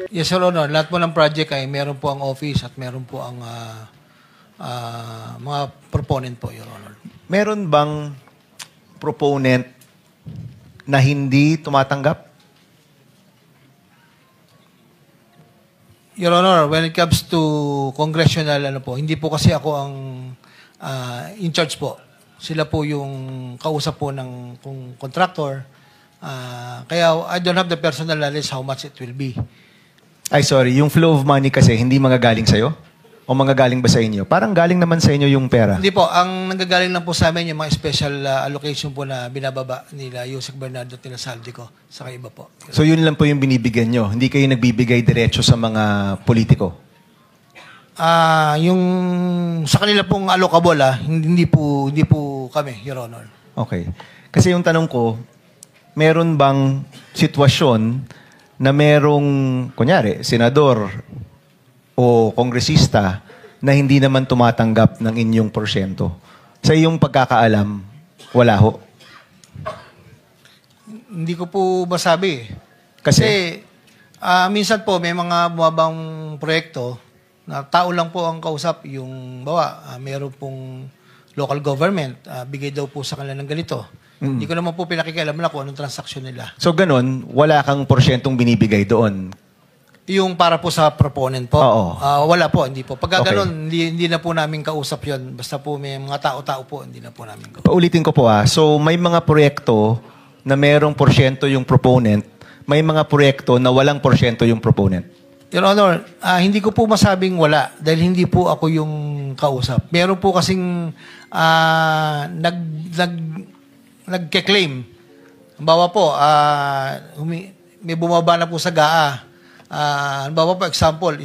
Yes, Your Honor. Lahat po ng project ay meron po ang office at meron po ang mga proponent po, Your Honor. Meron bang proponent na hindi tumatanggap? Your Honor, when it comes to congressional, hindi po kasi ako ang in charge po. Sila po yung kausap po ng contractor. Kaya I don't have the personal knowledge how much it will be. Ay, sorry. Yung flow of money kasi hindi manggagaling sa'yo? O manggagaling ba sa inyo? Parang galing naman sa inyo yung pera. Hindi po. Ang nanggagaling lang po sa amin yung mga special allocation po na binababa nila Yusek Bernardo Tinasaldi ko sa iba po. So yun lang po yung binibigyan nyo? Hindi kayo nagbibigay diretso sa mga politiko? Yung sa kanila pong allocable, hindi po kami, Your Honor. Okay. Kasi yung tanong ko, meron bang sitwasyon na merong, kunyari, senador o kongresista na hindi naman tumatanggap ng inyong porsyento? Sa iyong pagkakaalam, wala ho? Hindi ko po masabi. Kasi minsan po may mga bumabang proyekto na tao lang po ang kausap. Yung meron pong local government, bigay daw po sa kanila ng ganito. Hindi ko naman po pinakikialam na kung anong transaksyon nila. So ganun, wala kang porsyentong binibigay doon? Yung para po sa proponent po? Oo. Wala po, hindi po. Pagka Okay. ganun, hindi na po namin kausap yun. Basta po may mga tao-tao po, hindi na po namin kausap. Paulitin ko po So may mga proyekto na merong porsyento yung proponent, may mga proyekto na walang porsyento yung proponent. Your Honor, hindi ko po masabing wala dahil hindi po ako yung kausap. Meron po kasing nagke-claim. Halimbawa po, may bumaba na po sa GAA. Halimbawa po, example,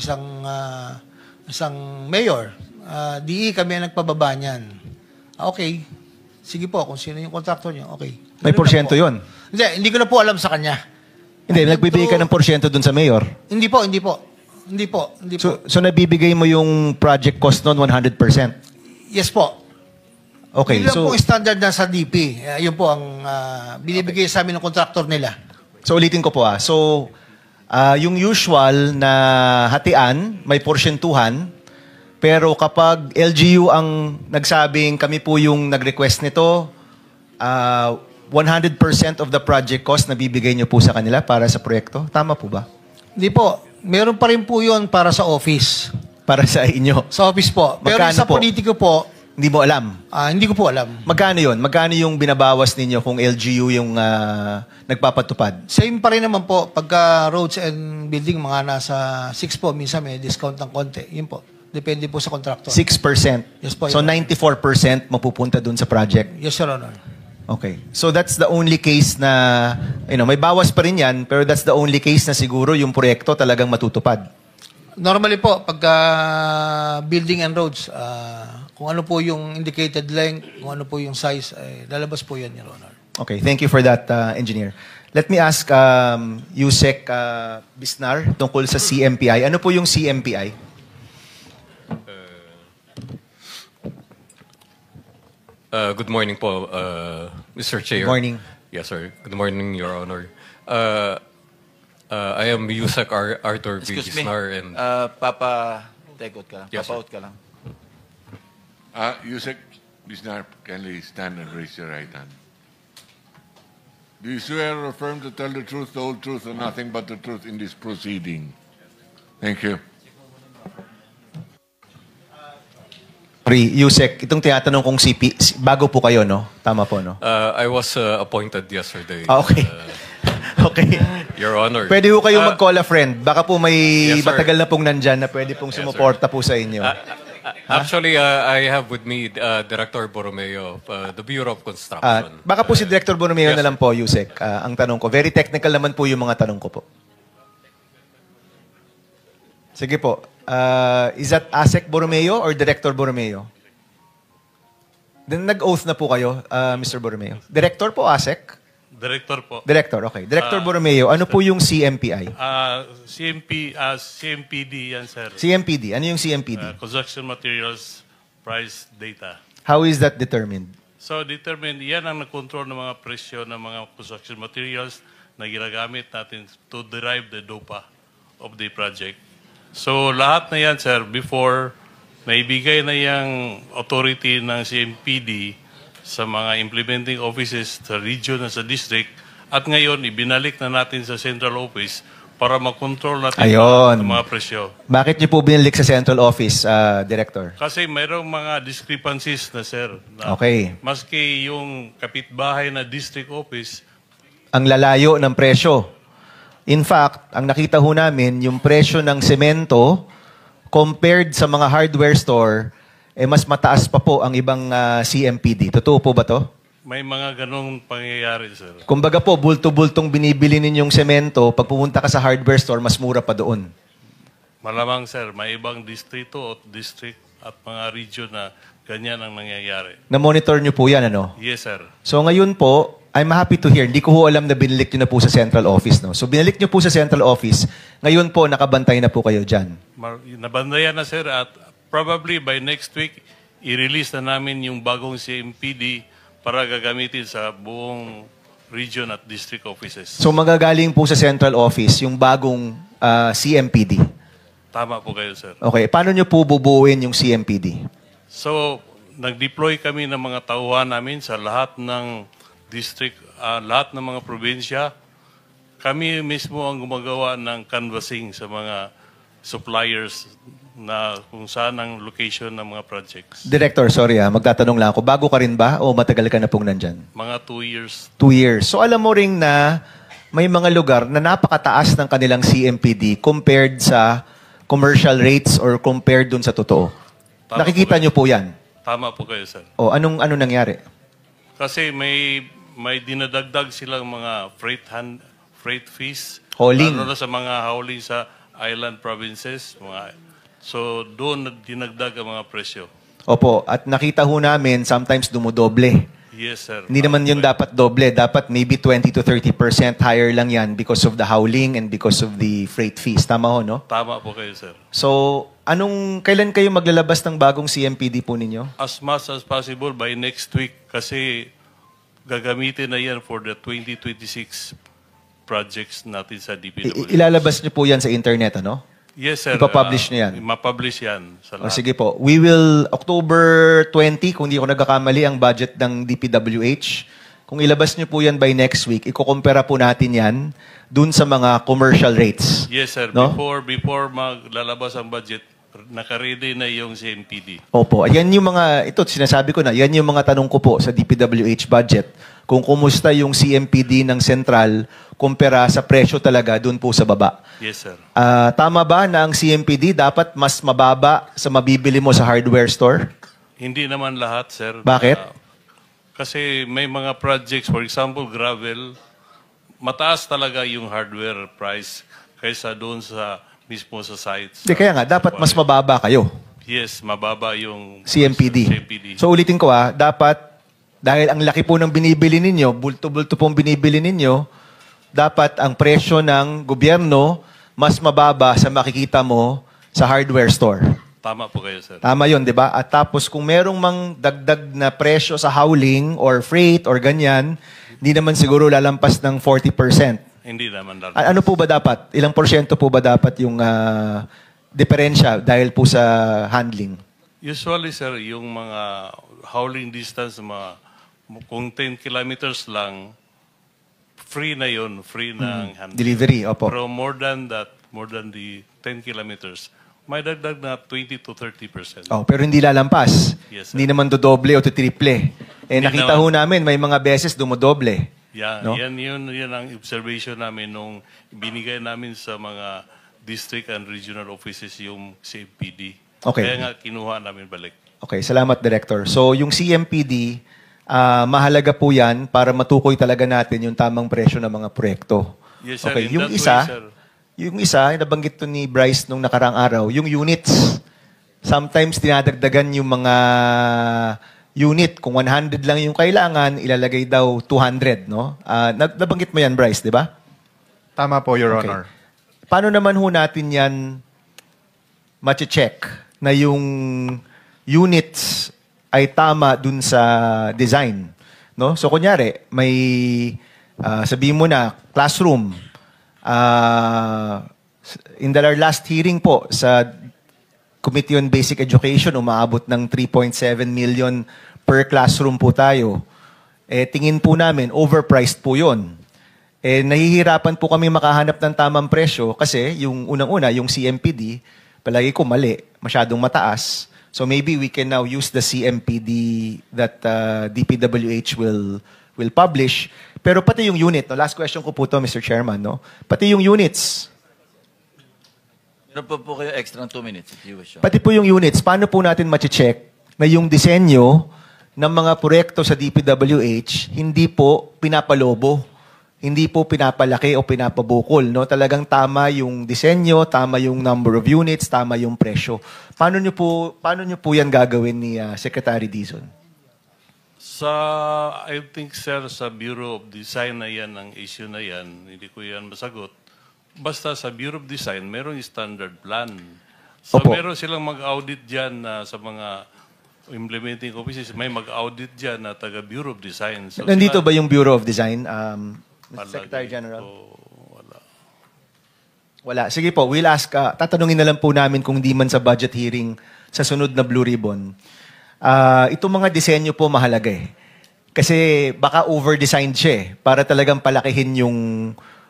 isang mayor. DE kami ang nagpababa niyan. Okay. Sige po, kung sino yung contractor niyo, okay. May porsyento yun? Hindi ko na po alam sa kanya. Hindi, nagbibigay ka ng porsyento dun sa mayor? Hindi po. So nabibigay mo yung project cost nun 100%? Yes po. Okay, Yun lang so po standard na sa DP. Yun po ang binibigay sa amin ng contractor nila. so ulitin ko po So yung usual na hatian, may porsyentuhan, pero kapag LGU ang nagsabing kami po yung nag-request nito, 100% of the project cost na bibigay niyo po sa kanila para sa proyekto? Tama po ba? Hindi po. Meron pa rin po yun para sa office. Para sa inyo? Sa office po. Pero Magkano sa po? politiko po, Hindi mo alam? hindi ko po alam. Magkano yun? Magkano yung binabawas ninyo kung LGU yung nagpapatupad? Same pa rin naman po. Pagka roads and building, mga nasa 6 po. Minsan may discount ng konti. Yun po. Depende po sa contractor. 6%? Yes po. So 94% mapupunta dun sa project? Yes, Your Honor. Okay. So that's the only case na, may bawas pa rin yan, pero that's the only case na siguro yung proyekto talagang matutupad. Normally po, pagka building and roads, kung ano po yung indicated length, kung ano po yung size, lalabas po yan, Your Honor. Okay. Thank you for that, Engineer. Let me ask Yusek Bisnar tungkol sa CMPI. Ano po yung CMPI? Good morning po, Mr. Chair. Good morning. Yes, sir. Good morning, Your Honor. I am Yusek Arthur B. Excuse me. Bisnar and Tekot ka. Yes, Papaut ka lang. Yusek Bisnar, kindly stand and raise your right hand. Do you swear or affirm to tell the truth, the whole truth, and nothing but the truth in this proceeding? Thank you. Sorry, Yusek, itong tinatanong kong bago po kayo, no? Tama po, no? I was appointed yesterday. Okay. Okay. Your Honor. Pwede po kayo mag-call a friend. Baka po may Yes, sir. matagal na pong nandyan na pwede pong Yes, sumuporta po sa inyo. Actually, I have with me Director Borromeo of the Bureau of Construction. Baka po si Director Borromeo Yes, na lang po, Yusek. Ang tanong ko. Very technical naman po yung mga tanong ko po. Sige po. Is that ASEC Borromeo or Director Borromeo? Then nag-oath na po kayo, Mr. Borromeo. Director po, ASEC? Director po. Director, okay. Director Borromeo, ano po yung CMPI? CMPD yan, sir. CMPD. Ano yung CMPD? Construction Materials Price Data. How is that determined? So, determined, yan ang nag-control ng mga presyo ng mga construction materials na ginagamit natin to derive the DOPA of the project. So lahat na yan, sir, before naibigay na yung authority ng CMPD sa mga implementing offices sa region at sa district, at ngayon ibinalik na natin sa central office para makontrol natin Ayun. ang mga presyo. Bakit niyo po binalik sa central office, Director? Kasi mayroong mga discrepancies na, sir. Na Okay. Maski yung kapitbahay na district office, Ang lalayo ng presyo. In fact, ang nakita ho namin, yung presyo ng semento compared sa mga hardware store, mas mataas pa po ang ibang CMPD. Totoo po ba to? may mga ganong pangyayari, sir. Kumbaga po, bulto-bultong binibili ninyong semento, pag pumunta ka sa hardware store, mas mura pa doon. Malamang, sir, may ibang distrito o district at mga region na ganyan ang nangyayari. Na-monitor nyo po yan, ano? Yes, sir. So ngayon po, I'm happy to hear. Hindi ko ho alam na binalik nyo na po sa central office. No? So binalik nyo po sa central office. Ngayon po, nakabantay na po kayo dyan. Nabandayan na, sir, at probably by next week, i-release na namin yung bagong CMPD para gagamitin sa buong region at district offices. So magagaling po sa central office yung bagong CMPD. Tama po kayo, sir. Okay, paano nyo po bubuuin yung CMPD? So, nag-deploy kami ng mga tauhan namin sa lahat ng district, lahat ng mga probinsya. Kami mismo ang gumagawa ng canvassing sa mga suppliers na kung saan ang location ng mga projects. Director, sorry magtatanong lang ako. Bago ka rin ba o matagal ka na pong nandyan? Mga 2 years. 2 years. So alam mo ring na may mga lugar na napakataas ng kanilang CMPD compared sa commercial rates or compared dun sa totoo. Tama Nakikita po nyo po yan. Tama po kayo, sir. O anong nangyari? Kasi may dinadagdag silang mga freight fees. Hauling. Lalo na sa mga hauling sa island provinces. So, doon dinagdag ang mga presyo. Opo, at nakita ho namin sometimes dumodoble. Yes, sir. Hindi naman yun dapat doble. Dapat maybe 20 to 30% higher lang yan because of the hauling and because of the freight fees. Tama ho, no? Tama po kayo, sir. So, kailan kayo maglalabas ng bagong CMPD po ninyo? As much as possible by next week kasi gagamitin na yan for the 2026 projects natin sa DPWH. Ilalabas niyo po yan sa internet, ano? Yes, sir. Ipapublish niyo yan? Ipapublish yan. Sa O lahat. sige po. We will, October 20, kung di ako nagkakamali, ang budget ng DPWH. Kung ilabas niyo po yan by next week, ikukumpara po natin yan dun sa mga commercial rates. Yes, sir. No? Before maglalabas ang budget, nakaready na yung CMPD. Opo. Yan yung ito sinasabi ko na, yan yung mga tanong ko po sa DPWH budget. Kung kumusta yung CMPD ng Central kumpara sa presyo talaga dun po sa baba. Yes, sir. Tama ba na ang CMPD dapat mas mababa sa mabibili mo sa hardware store? Hindi naman lahat, sir. Bakit? Kasi may mga projects, for example, gravel, mataas talaga yung hardware price kaysa doon sa mismo sa sites. Hindi, kaya nga, dapat mas mababa kayo. Yes, mababa yung CMPD. So ulitin ko dapat, dahil ang laki po ng binibili ninyo, bulto-bulto pong binibili ninyo, dapat ang presyo ng gobyerno mas mababa sa makikita mo sa hardware store. Tama po kayo, sir. Tama yon, di ba? At tapos kung merong mang dagdag na presyo sa hauling or freight or ganyan, hindi naman siguro lalampas ng 40%. Hindi naman lahat. Ano po ba dapat? Ilang porsyento po ba dapat yung diferensya dahil po sa handling? Usually, sir, yung mga hauling distance, kung 10 kilometers lang, free na yun, free na ang handling. Delivery, opo. Pero more than that, more than the 10 kilometers, may dagdag na 20 to 30%. Oh, pero hindi lalampas. Yes, sir. Hindi naman dodoble o triple. Hindi Nakita ho namin, may mga beses dumodoble. Yeah, No? yan ang observation namin nung binigay namin sa mga district and regional offices yung CMPD. Okay. Kaya nga kinuha namin balik. Okay, salamat, Director. So, yung CMPD, mahalaga po yan para matukoy talaga natin yung tamang presyo ng mga proyekto. Yes, sir. Okay, In yung that isa, way, sir. yung nabanggit to ni Bryce nung nakarang araw, yung units. Sometimes dinadagdagan yung mga unit. Kung 100 lang yung kailangan, ilalagay daw 200, no? Nabanggit mo yan, Bryce, di ba? Tama po, Your Okay. Honor. Paano naman ho natin yan mache-check na yung units ay tama dun sa design? No? So, kunyari, may sabihin mo na classroom, In our last hearing po sa Committee on Basic Education, umaabot ng 3.7 million per classroom po tayo. Tingin po namin, overpriced po yun. Nahihirapan po kami makahanap ng tamang presyo kasi yung unang-una, yung CMPD, palagi ko mali, masyadong mataas. So maybe we can now use the CMPD that DPWH will publish. Pero pati yung unit, no? Last question ko po to, Mr. Chairman, no? Pati yung units, Meron po kayo extra 2 minutes if you wish. pati po yung units, paano po natin ma-check na yung disenyo ng mga proyekto sa DPWH hindi po pinapalobo, hindi po pinapalaki o pinapabukol, no? Talagang tama yung disenyo, tama yung number of units, tama yung presyo. Paano nyo po yan gagawin ni Secretary Dizon? I think, sir, sa Bureau of Design na yan, ang issue na yan, hindi ko yan masagot. Basta sa Bureau of Design, merong standard plan. So Opo. meron silang mag-audit dyan sa mga implementing offices. May mag-audit dyan na taga Bureau of Design. So Nandito sila- ba yung Bureau of Design, Mr. Palagi Secretary General? po, wala. Wala. Sige po, we'll ask. Tatanungin na lang po namin kung di man sa budget hearing sa sunod na Blue Ribbon. Itong mga disenyo po mahalaga eh. Kasi baka over-designed siya eh, para talagang palakihin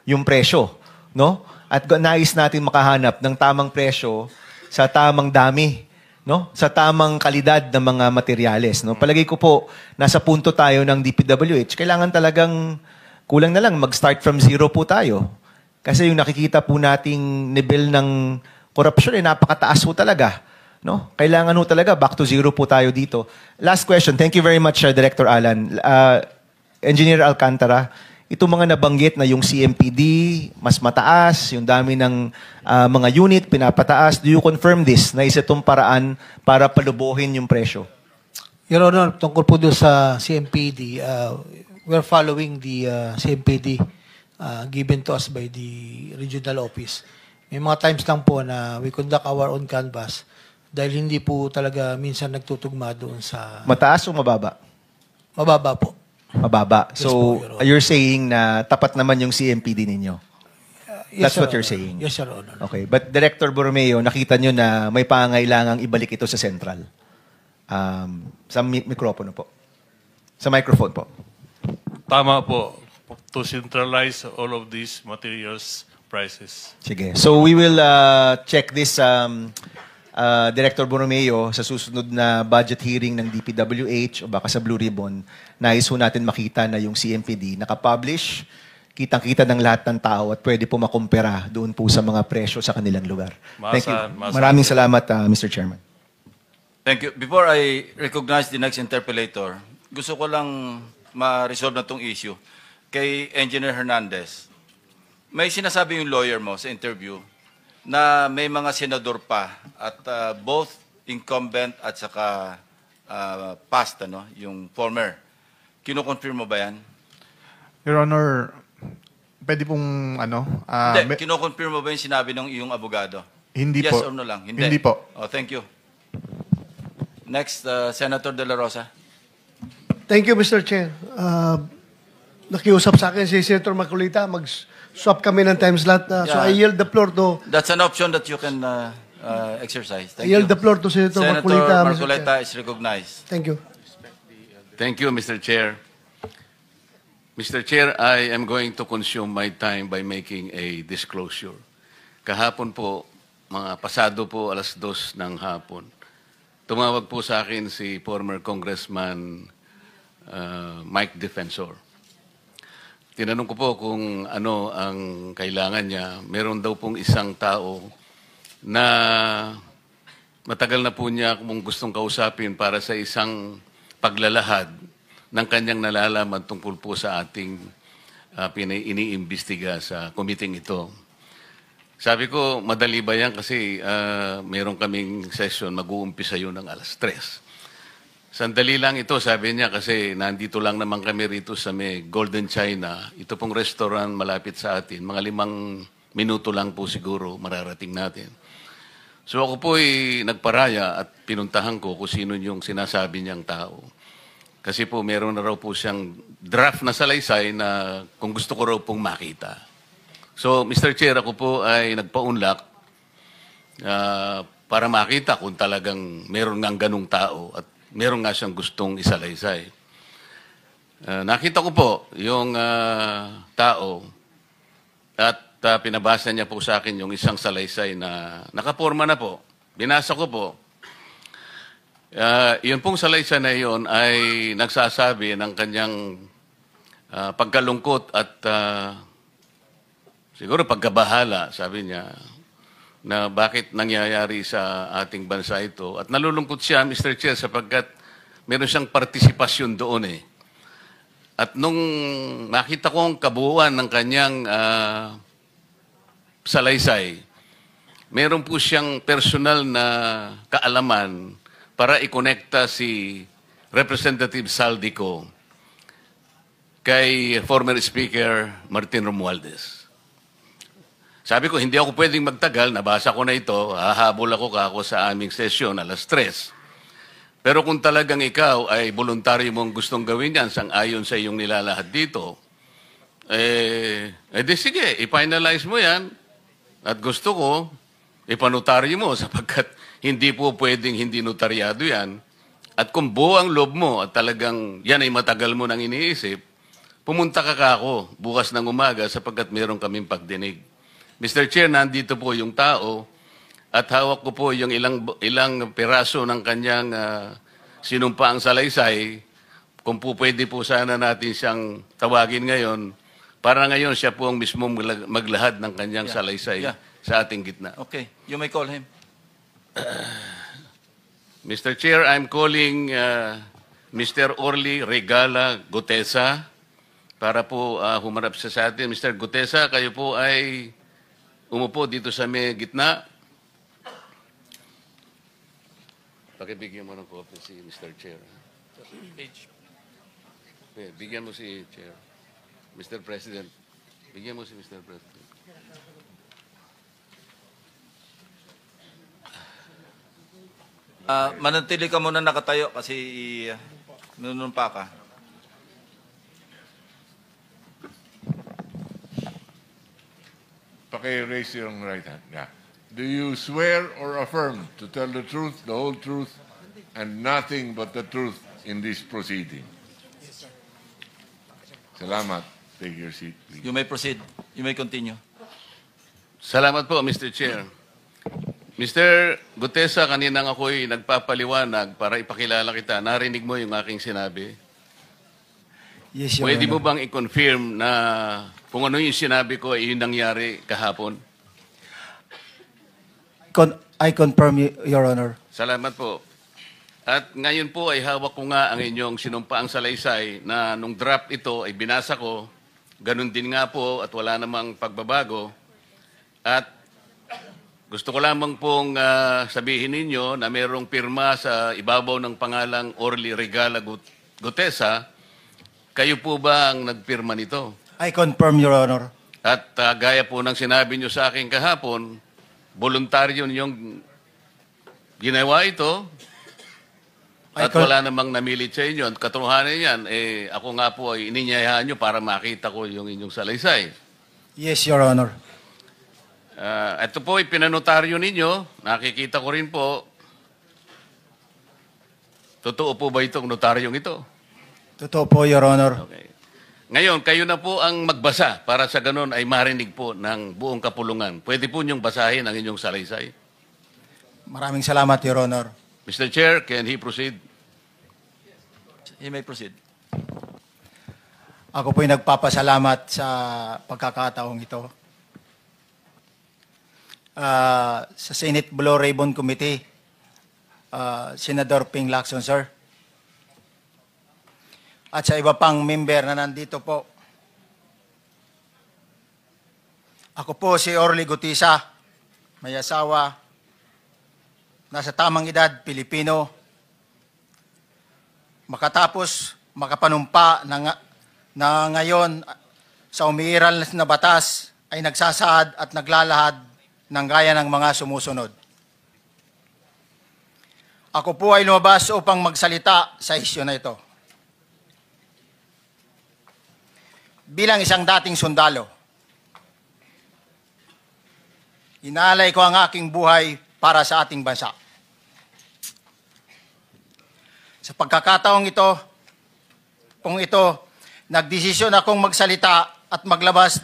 yung presyo. No? At nais natin makahanap ng tamang presyo sa tamang dami, no? Sa tamang kalidad ng mga materyales, no? Palagay ko po nasa punto tayo ng DPWH, kailangan talagang kulang na lang mag-start from zero po tayo. Kasi yung nakikita po nating level ng korupsyon napakataas po talaga, no? Kailangan po talaga back to zero po tayo dito. Last question. Thank you very much, Director Alan. Engineer Alcantara, itong mga nabanggit na yung CMPD, mas mataas, yung dami ng mga unit, pinapataas. Do you confirm this na isa itong paraan para palubuhin yung presyo? Your Honor, tungkol po doon sa CMPD, we're following the CMPD given to us by the regional office. May mga times lang po na we conduct our own canvas dahil hindi po talaga minsan nagtutugma doon sa Mataas o mababa? mababa po. Mababa. Yes So, po, Your Honor. you're saying na tapat naman yung CMPD ninyo? That's Your what you're Honor. saying? Yes, Your Honor. Okay. But Director Borromeo, nakita nyo na may pangailangang ibalik ito sa central. Sa mikropono po. Sa microphone po. Tama po. To centralize all of these materials prices. Sige. So we will check this, Director Borromeo, sa susunod na budget hearing ng DPWH o baka sa Blue Ribbon. Nais ho natin makita na yung CMPD nakapublish, kitang-kita ng lahat ng tao at pwede po makumpara doon po sa mga presyo sa kanilang lugar. Thank you. Maasahan. Maraming salamat, Mr. Chairman. Thank you. Before I recognize the next interpellator, gusto ko lang ma-resolve na itong issue. Kay Engineer Hernandez, may sinasabi yung lawyer mo sa interview na may mga senador pa at both incumbent at saka past, yung former. Kino-confirm mo ba yan? Your Honor, pwede pong Hindi, kino-confirm mo ba yung sinabi ng iyong abogado? Hindi yes po. or no lang? Hindi po. Oh, thank you. Next, Senator De La Rosa. Thank you, Mr. Chair. Nakiusap sa akin si Senator Maculita, mag-swap kami ng time slot. So I yield the floor to That's an option that you can exercise. Thank I yield you. the floor to Senator Senator Maculita. Mr. Marcoleta Chair. is recognized. Thank you. Thank you, Mr. Chair. Mr. Chair, I am going to consume my time by making a disclosure. Kahapon po, mga pasado po, 2:00 ng hapon, tumawag po sa akin si former Congressman Mike Defensor. Tinanong ko po kung ano ang kailangan niya. Meron daw pong isang tao na matagal na po niya kung gustong kausapin para sa isang paglalahad ng kanyang nalalaman tungkol po sa ating iniimbestiga sa committee ito. Sabi ko, madali ba yan kasi meron kaming session, mag-uumpisa yun ng 3:00. Sandali lang ito, sabi niya, kasi nandito lang naman kami rito sa may Golden China. Ito pong restaurant malapit sa atin. Mga 5 minuto lang po siguro mararating natin. So ako po ay nagparaya at pinuntahan ko kung sino yung sinasabi niyang tao. Kasi po meron na raw po siyang draft na salaysay na kung gusto ko raw pong makita. So, Mr. Chair, ako po ay nagpaunlak para makita kung talagang meron ngang ganung tao at meron nga siyang gustong isalaysay. Nakita ko po yung tao at pinabasa niya po sa akin yung isang salaysay na nakaporma na po. Binasa ko po. Yun pong salaysay na yun ay nagsasabi ng kanyang pagkalungkot at siguro pagkabahala, sabi niya, na bakit nangyayari sa ating bansa ito. At nalulungkot siya, Mr. Chair, sapagkat meron siyang partisipasyon doon eh. At nung nakita ko ang kabuuan ng kanyang salaysay, meron po siyang personal na kaalaman para ikonekta si Representative Saldico kay former Speaker Martin Romualdez. Sabi ko, hindi ako pwedeng magtagal, nabasa ko na ito, hahabol ako sa aming sesyon, 3:00. Pero kung talagang ikaw ay voluntaryo mong gustong gawin yan, sang-ayon sa iyong nilalahad dito, di sige, i-finalize mo yan. At gusto ko, ipanotaryo mo sapagkat hindi po pwedeng hindi notaryado yan. At kung buo ang loob mo at talagang yan ay matagal mo nang iniisip, pumunta ka ako bukas ng umaga sapagkat meron kaming pagdinig. Mr. Chair, nandito po yung tao at hawak ko po yung ilang piraso ng kanyang sinumpaang salaysay. Kung po pwede po sana natin siyang tawagin ngayon, para ngayon siya po ang mismo maglahad ng kanyang salaysay sa ating gitna. Okay, you may call him. Mr. Chair, I'm calling Mr. Orly Regala Gutesa para po humarap sa atin. Mr. Gutesa, kayo po ay umupo dito sa may gitna. Pakibigyan mo ng copy si Mr. Chair. Bigyan mo si Chair. Mr. President, bigyan mo si Mr. President. Manatili ka muna nakatayo kasi nunumpa ka. Raise your right hand. Yeah. Do you swear or affirm to tell the truth, the whole truth, and nothing but the truth in this proceeding? Yes, sir. Salamat. Take your seat, please. You may proceed. You may continue. Salamat po, Mr. Chair. Mr. Gutesa, kaninang ako'y nagpapaliwanag para ipakilala kita. Narinig mo yung aking sinabi? Yes, Your Pwede mo Honor. bang i-confirm na kung ano yung sinabi ko ay yung nangyari kahapon? I confirm, Your Honor. Salamat po. At ngayon po ay hawak ko nga ang inyong sinumpaang salaysay na nung draft ito ay binasa ko. Ganun din nga po at wala namang pagbabago. At gusto ko lamang pong sabihin ninyo na mayroong pirma sa ibabaw ng pangalang Orly Regala Gutesa. Kayo po ba ang nagpirma nito? I confirm, Your Honor. At gaya po ng sinabi nyo sa akin kahapon, voluntaryo ninyong ginawa ito at wala namang namilit sa inyo. At katotohanan yan, ako nga po ay ininyayahan nyo para makita ko yung inyong salaysay. Yes, Your Honor. Ito po ay pinanotaryo ninyo. Nakikita ko rin po. Totoo po ba itong notaryong ito? Totoo po, Your Honor. Okay. Ngayon, kayo na po ang magbasa para sa ganun ay marinig po ng buong kapulungan. Pwede po niyong basahin ang inyong salaysay. Maraming salamat, Your Honor. Mr. Chair, can he proceed? He may proceed. Ako po'y nagpapasalamat sa pagkakataong ito. Sa Senate Blue Ribbon Committee, Senador Ping Lacson, sir. At sa iba pang member na nandito po. Ako po si Orly Gutesa, may asawa, nasa tamang edad, Pilipino, makatapos makapanumpa na ngayon sa umiiral na batas ay nagsasaad at naglalahad ng gaya ng mga sumusunod. Ako po ay lumabas upang magsalita sa isyu na ito. Bilang isang dating sundalo, Inalay ko ang aking buhay para sa ating bansa. Sa pagkakataong ito, nagdesisyon akong magsalita at maglabas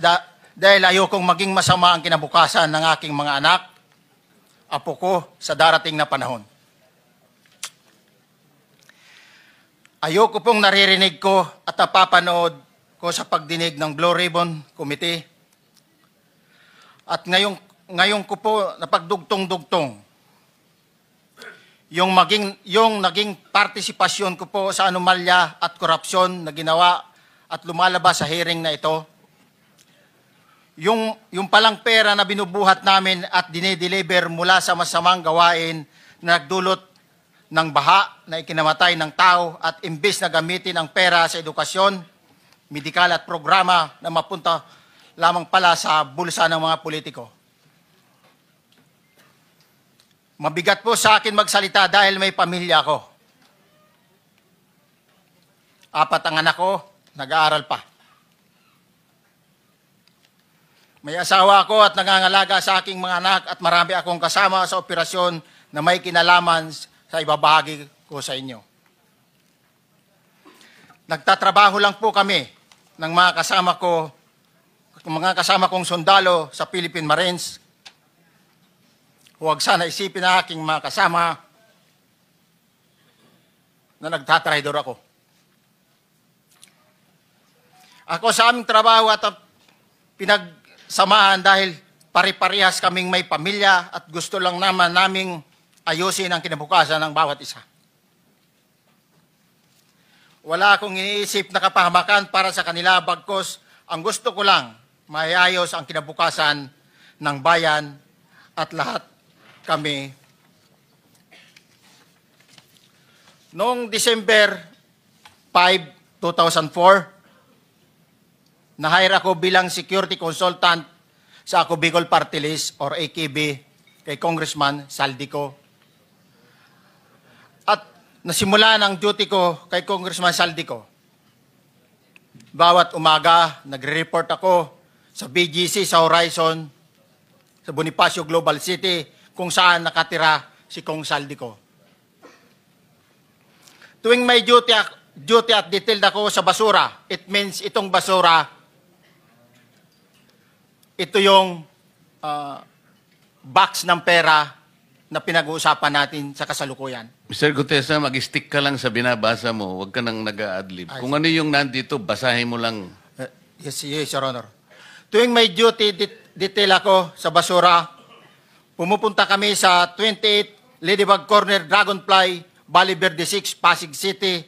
dahil ayokong maging masama ang kinabukasan ng aking mga anak, apo ko sa darating na panahon. Ayoko pong naririnig ko at napapanood ko sa pagdinig ng Blue Ribbon Committee. At ngayon ko po napagdugtong-dugtong yung naging partisipasyon ko po sa anomalya at korupsyon na ginawa at lumalabas sa hearing na ito. Yung palang pera na binubuhat namin at dinideliver mula sa masamang gawain na nagdulot ng baha na ikinamatay ng tao at imbes na gamitin ang pera sa edukasyon, medikal at programa na mapunta lamang pala sa bulsa ng mga politiko. Mabigat po sa akin magsalita dahil may pamilya ko. 4 ang anak ko, nag-aaral pa. May asawa ako at nangangalaga sa aking mga anak at marami akong kasama sa operasyon na may kinalaman sa ibabahagi ko sa inyo. Nagtatrabaho lang po kami ng mga kasama kong sundalo sa Philippine Marines. Huwag sana isipin na aking mga kasama na nagtatraidor ako. Ako sa aming trabaho at pinagsamahan dahil pare-parehas kaming may pamilya at gusto lang naman naming ayusin ang kinabukasan ng bawat isa. Wala akong iniisip na kapahamakan para sa kanila, bagkos ang gusto ko lang maayos ang kinabukasan ng bayan at lahat kami. Noong December 5, 2004, na-hire ako bilang security consultant sa Ako Bicol Party List or AKB kay Congressman Saldico. At nasimulan ang duty ko kay Congressman Saldico. Bawat umaga, nagre-report ako sa BGC sa Horizon, sa Bonifacio Global City, kung saan nakatira si Kong Saldico. Tuwing may duty at detailed ako sa basura, it means itong basura, ito yung box ng pera na pinag-uusapan natin sa kasalukuyan. Mr. Gutesa, mag-stick ka lang sa binabasa mo. Huwag ka nang nag-a-adlib. Kung ano yung nandito, basahin mo lang. Yes, Your Honor. Tuwing may duty detail ako sa basura, pumupunta kami sa 28 Ladybug Corner, Dragonfly, Valle Verde 6, Pasig City.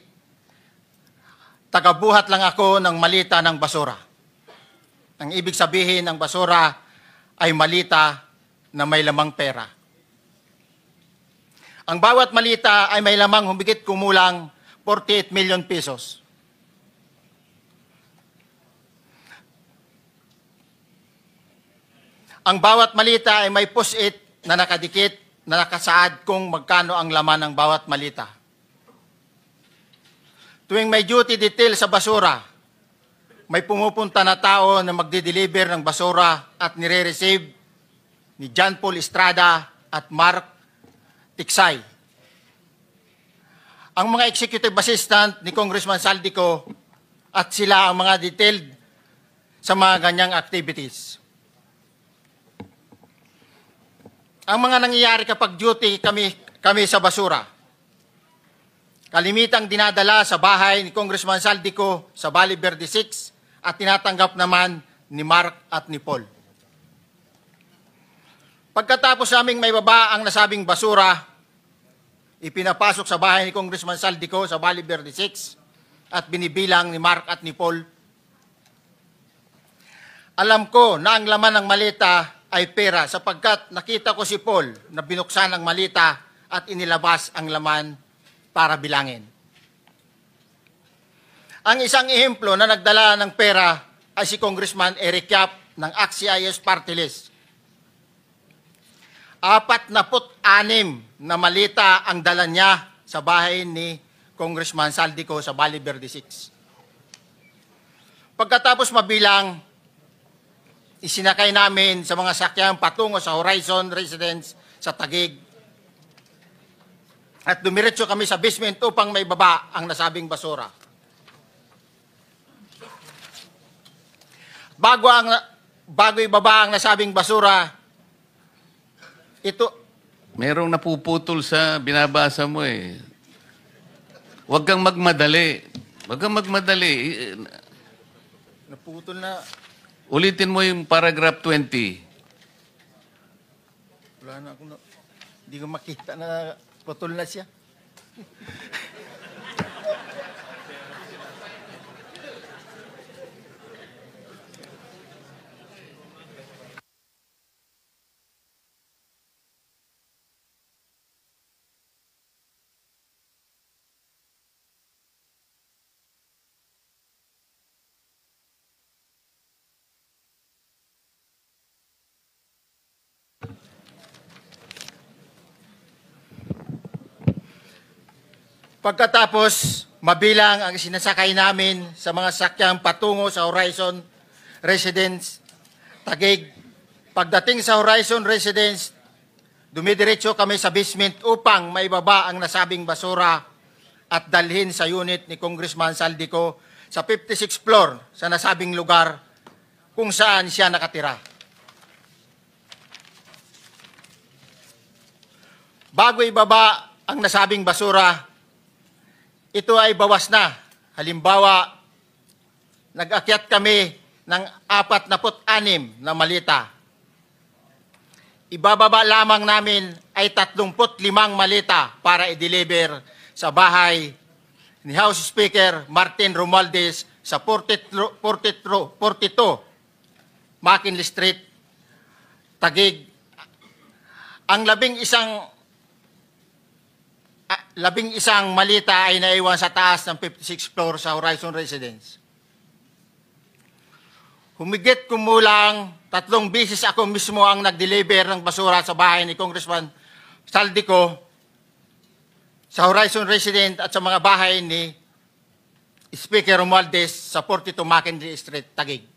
Tagabuhat lang ako ng malita ng basura. Ang ibig sabihin ng basura ay malita na may lamang pera. Ang bawat malita ay may lamang humigit kumulang 48 million pesos. Ang bawat malita ay may post-it na nakadikit na nakasaad kung magkano ang laman ng bawat malita. Tuwing may duty detail sa basura, may pumupunta na tao na magde-deliver ng basura at nire-receive ni John Paul Estrada at Mark Tiksay. Ang mga executive assistant ni Congressman Saldico at sila ang mga detailed sa mga ganyang activities. Ang mga nangyayari kapag duty kami sa basura. Kalimitang dinadala sa bahay ni Congressman Saldico sa Valle Verde 6 at tinatanggap naman ni Mark at ni Paul. Pagkatapos naming may baba ang nasabing basura, ipinapasok sa bahay ni Congressman Saldico sa Valle Verde 6 at binibilang ni Mark at ni Paul. Alam ko na ang laman ng malita ay pera sapagkat nakita ko si Paul na binuksan ang malita at inilabas ang laman para bilangin. Ang isang ehemplo na nagdala ng pera ay si Congressman Eric Yap ng AXIS Party List. 46 na malita ang dala niya sa bahay ni Congressman Saldico sa Valle Verde 6. Pagkatapos mabilang, isinakay namin sa mga sakyan patungo sa Horizon Residence sa Taguig. At dumiretso kami sa basement upang may baba ang nasabing basura. Bago ibaba ang nasabing basura, ito, Merong napuputol sa binabasa mo eh. Huwag kang magmadali. Huwag kang magmadali. naputol na, Ulitin mo yung paragraph 20. wala na akong, hindi ko makita na putol na siya. Pagkatapos, mabilang ang sinasakay namin sa mga sakyang patungo sa Horizon Residence, Taguig. Pagdating sa Horizon Residence, dumidiretso kami sa basement upang maibaba ang nasabing basura at dalhin sa unit ni Congressman Saldico sa 56th floor sa nasabing lugar kung saan siya nakatira. Bago ibaba ang nasabing basura, ito ay bawas na. Halimbawa, nag-akyat kami ng 46 na malita. Ibababa lamang namin ay 35 malita para i-deliver sa bahay ni House Speaker Martin Romualdez sa 42 McKinley Street, Taguig. Ang labing isang malita ay naiwan sa taas ng 56th floor sa Horizon Residence. Humigit kumulang 3 beses ako mismo ang nag-deliver ng basura sa bahay ni Congressman Saldico, sa Horizon Residence at sa mga bahay ni Speaker Romualdez sa 42 McKinley Street, Taguig.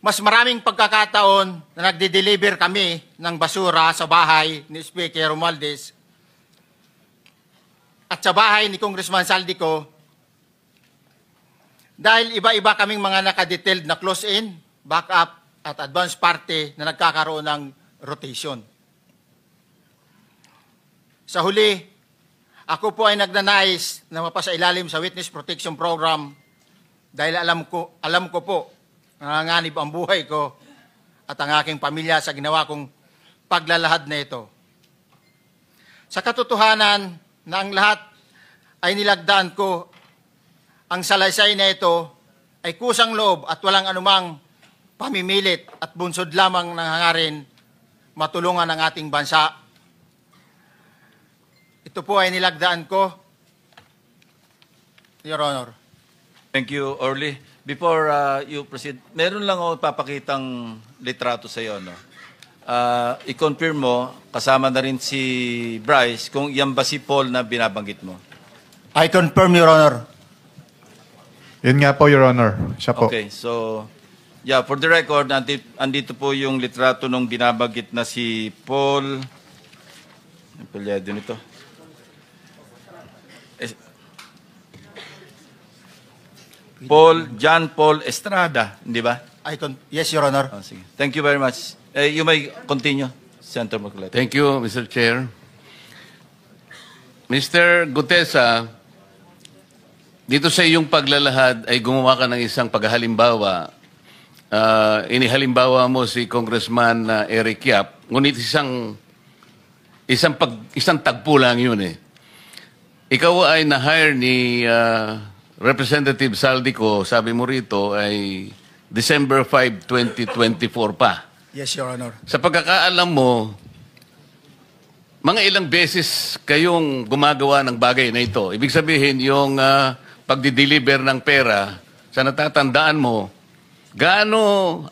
Mas maraming pagkakataon na nagde-deliver kami ng basura sa bahay ni Speaker Romualdez at sa bahay ni Congressman Saldico dahil iba-iba kaming mga nakadetailed na close-in, backup at advance party na nagkakaroon ng rotation. Sa huli, ako po ay nagnanais na mapasailalim sa Witness Protection Program dahil alam ko po nanganganib ang buhay ko at ang aking pamilya sa ginawa kong paglalahad na ito. Sa katotohanan na ang lahat ay nilagdaan ko, ang salaysay na ito ay kusang loob at walang anumang pamimilit at bunsod lamang ng hangarin matulungan ang ating bansa. Ito po ay nilagdaan ko, Your Honor. Thank you, Orly. Before you proceed, meron lang ako papakitang litrato sa iyo, no? I-confirm mo, kasama na rin si Bryce, kung yan ba si Paul na binabanggit mo. I confirm, Your Honor. Yun nga po, Your Honor. Siya po. Okay, so, yeah, for the record, andito po yung litrato nung binabanggit na si Paul. Ang palyado nito. John Paul Estrada, di ba? Yes, Your Honor. Oh, sige. Thank you very much. You may continue, Senator Marcoleta. Thank you, Mr. Chair. Mr. Gutesa, dito sa iyong paglalahad ay gumawa ka ng isang paghalimbawa. Inihalimbawa mo si Congressman Eric Yap, ngunit isang tagpo lang yun eh. Ikaw ay na-hire ni Representative Saldico, sabi mo rito, ay December 5, 2024 pa. Yes, Your Honor. Sa pagkakaalam mo, mga ilang beses kayong gumagawa ng bagay na ito. Ibig sabihin, yung pagdi-deliver ng pera, sa natatandaan mo, gaano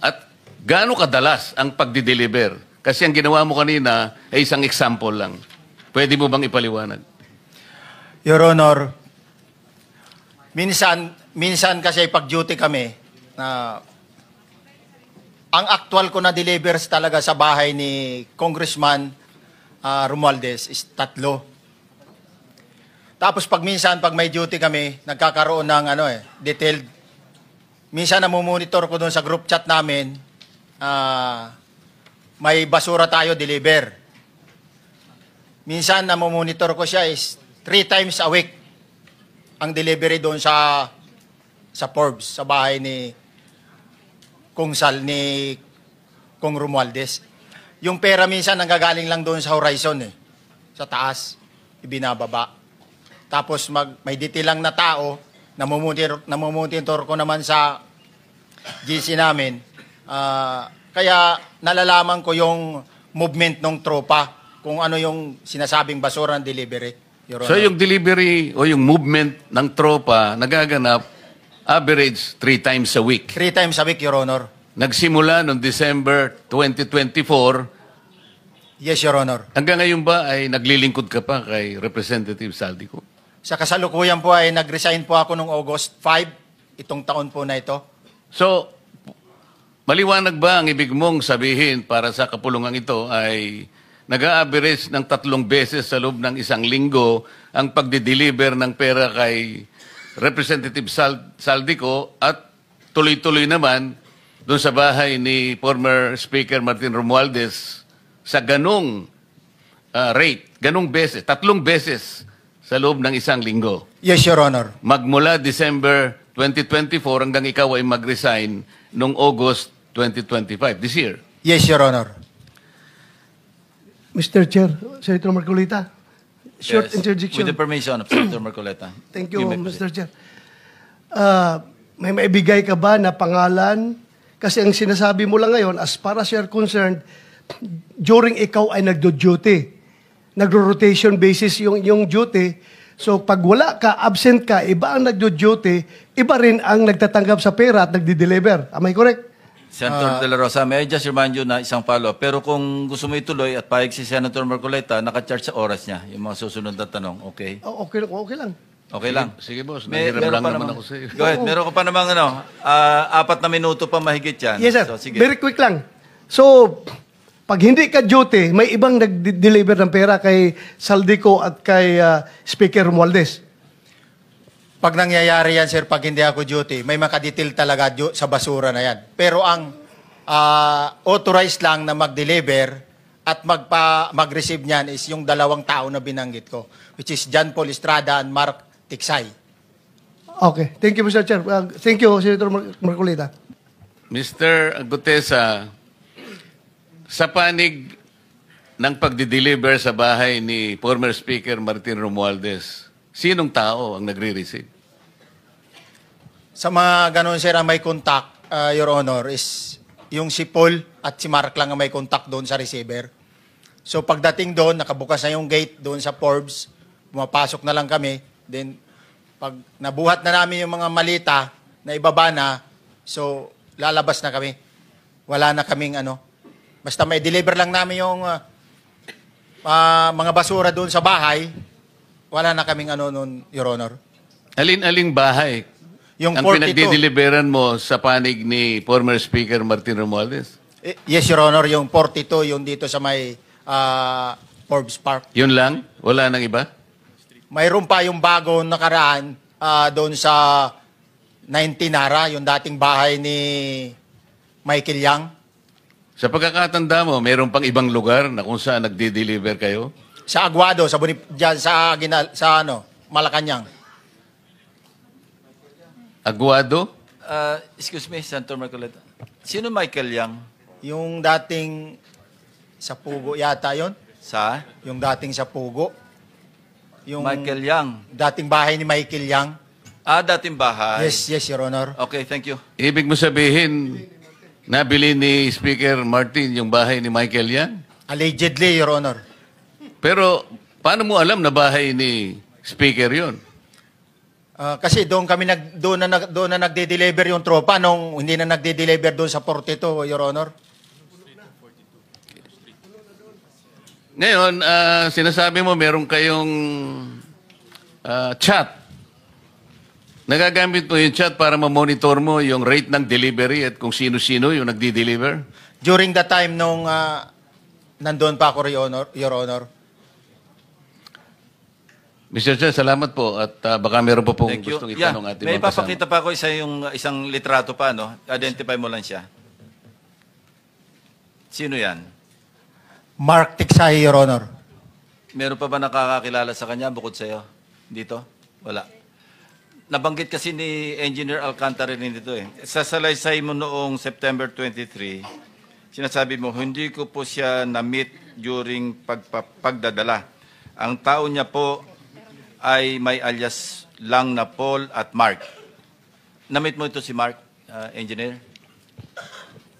kadalas ang pagdi-deliver? Kasi ang ginawa mo kanina ay isang example lang. Pwede mo bang ipaliwanag? Your Honor, minsan kasi pag-duty kami, ang actual ko na delivers talaga sa bahay ni Congressman Romualdez is 3. Tapos pag may duty kami, nagkakaroon ng detailed. Minsan namumonitor ko doon sa group chat namin, may basura tayo deliver. Minsan namumonitor ko siya is 3 times a week ang delivery doon sa Forbes, sa bahay ni Kung Romualdez. Yung pera minsan nanggagaling lang doon sa horizon sa taas, ibinababa. Tapos may detail lang na tao, namumonitor ko naman sa GC namin. Kaya nalalaman ko yung movement ng tropa, kung ano yung sinasabing basura ng delivery. Your So Honor. yung delivery o yung movement ng tropa nagaganap average 3 times a week. 3 times a week, Your Honor. Nagsimula noong December 2024. Yes, Your Honor. Hanggang ngayon ba ay naglilingkod ka pa kay Representative Saldico? Sa kasalukuyan po ay nag-resign po ako noong August 5, itong taon po na ito. So, maliwanag ba ang ibig mong sabihin para sa kapulungan ito ay nag-a-average ng 3 beses sa loob ng 1 linggo ang pagdi-deliver ng pera kay Representative Saldico at tuloy-tuloy naman doon sa bahay ni former Speaker Martin Romualdez sa ganong rate, ganong beses, 3 beses sa loob ng 1 linggo. Yes, Your Honor. Magmula December 2024 hanggang ikaw ay mag-resign noong August 2025, this year. Yes, Your Honor. Mr. Chair, Senator Marcolita, short Yes. interjection. With the permission of Senator Marcoleta. Thank you, may Mr. Chair. May maibigay ka ba na pangalan? Kasi ang sinasabi mo lang ngayon, as far as you're concerned, during ikaw ay nagdo-duty, nagro-rotation basis yung duty. So pag wala ka, absent ka, iba ang nagdo-duty, iba rin ang nagtatanggap sa pera at nagdi-deliver. Am I correct? Senator De La Rosa, may I just remind you na isang follow-up. Pero kung gusto mo ituloy at pahig si Senator Marcoleta, naka-charge sa oras niya yung mga susunod na tanong. Okay? Okay lang. Okay lang. Sige, boss. May- Nanghiram meron lang pa naman namang- ako sa iyo. Go ahead. Meron ka pa namang 4 na minuto pa mahigit yan. Yes, sir. So, sige. Very quick lang. So, pag hindi ka duty, may ibang nag-deliver ng pera kay Saldico at kay Speaker Romualdez. Pag nangyayari yan, sir, pag hindi ako duty, may makadetail talaga sa basura na yan. Pero ang authorized lang na mag-deliver at mag-receive niyan is yung 2 tao na binanggit ko, which is John Paul Estrada and Mark Tiksay. Okay. Thank you, Mr. Chair. Thank you, Senator Marcolita. Mr. Gutesa, sa panig ng pagdi-deliver sa bahay ni former Speaker Martin Romualdez, sinong tao ang nagre-receive? Sa mga ganun, sir, ang may contact, Your Honor, is yung si Paul at si Mark lang ang may contact doon sa receiver. So pagdating doon, nakabukas na yung gate doon sa Forbes, pumapasok na lang kami. Then pag nabuhat na namin yung mga malita na ibaba na, so lalabas na kami. Wala na kaming basta may deliver lang namin yung mga basura doon sa bahay, wala na kaming noon, Your Honor. Alin-aling bahay Yung ang 42. pinagdi-deliveran mo sa panig ni former Speaker Martin Romualdez? Yes, Your Honor, yung 42, yung dito sa may Forbes Park. Yun lang? Wala nang iba? Mayroon pa yung bago nakaraan doon sa 19 Nara, yung dating bahay ni Michael Yang. Sa pagkakatanda mo, mayroon pang ibang lugar na kung saan nagdi-deliver kayo? Sa Aguado, dyan sa Malacanang. Aguado? Excuse me, Senator Marcoleta. Sino Michael Yang? Yung dating sa Pugo yata yon, Sa? yung dating sa Pugo. Yung Michael Yang. dating bahay ni Michael Yang. Dating bahay. Yes, Your Honor. Okay, thank you. Ibig mo sabihin, nabili ni Speaker Martin yung bahay ni Michael Yan? Allegedly, Your Honor. Pero paano mo alam na bahay ni Speaker yon? Kasi doon na nagde-deliver yung tropa nung hindi na nagde-deliver doon sa 42, Your Honor. Ngayon, sinasabi mo meron kayong chat Nagagamit mo yung chat para ma-monitor mo yung rate ng delivery at kung sino-sino yung nagdi-deliver? During the time nung nandun pa ako, Your Honor. Mr. Chair, salamat po. At baka meron po pong Thank you. gustong itanong ating May mga kasama. papakita pa ako isang litrato pa, no? Identify mo lang siya. Sino yan? Mark Tiksahi, Your Honor. Meron pa ba nakakakilala sa kanya bukod sa'yo? Dito? Wala. Nabanggit kasi ni Engineer Alcantara rin dito eh. Sa salaysay mo noong September 23, sinasabi mo, hindi ko po siya na-meet during pagdadala. Ang tao niya po ay may alias lang na Paul at Mark. Na-meet mo ito si Mark, Engineer?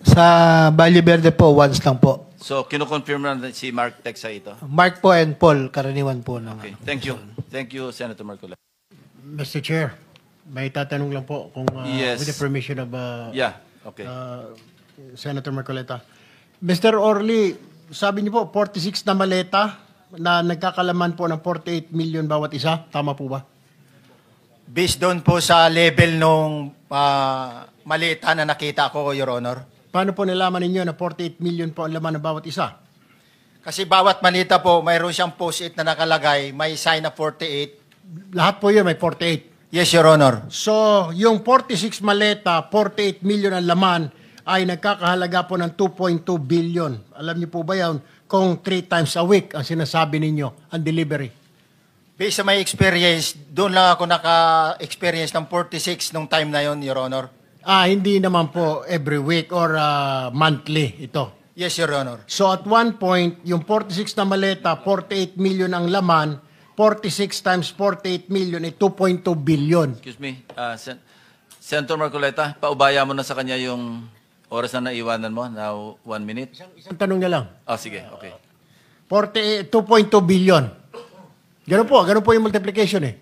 Sa Valle Verde po, once lang po. So, kinukonfirm na si Mark Texa ito? Mark po and Paul, karaniwan po. Okay. Thank you. Thank you, Senator Marcola. Mr. Chair, may tatanong lang po kung Yes. with the permission of Yeah, okay. Senator Marcoleta. Mr. Orly, sabi niyo po 46 na maleta na nagkakalaman po ng 48 million bawat isa. Tama po ba? Based doon po sa level nung malita na nakita ko, Your Honor. Paano po nalaman ninyo na 48 million po ang laman ng bawat isa? Kasi bawat malita po, mayroon siyang post-it na nakalagay, may sign na 48. Lahat po yun may 48. Yes, Your Honor. So, yung 46 maleta, 48 million ang laman ay nagkakahalaga po ng 2.2 billion. Alam niyo po ba yan kung 3 times a week ang sinasabi ninyo ang delivery? Based sa my experience, doon lang ako naka-experience ng 46 nung time na yon, Your Honor. Hindi naman po every week or monthly ito. Yes, Your Honor. So at one point, yung 46 na maleta, 48 million ang laman, 46 times 48 million ay 2.2 billion. Excuse me, Senator Marcoleta, paubaya mo na sa kanya yung oras na naiwanan mo. Now, 1 minute. Isang tanong na lang. Sige, okay. 2.2 billion. Ganun po yung multiplication eh.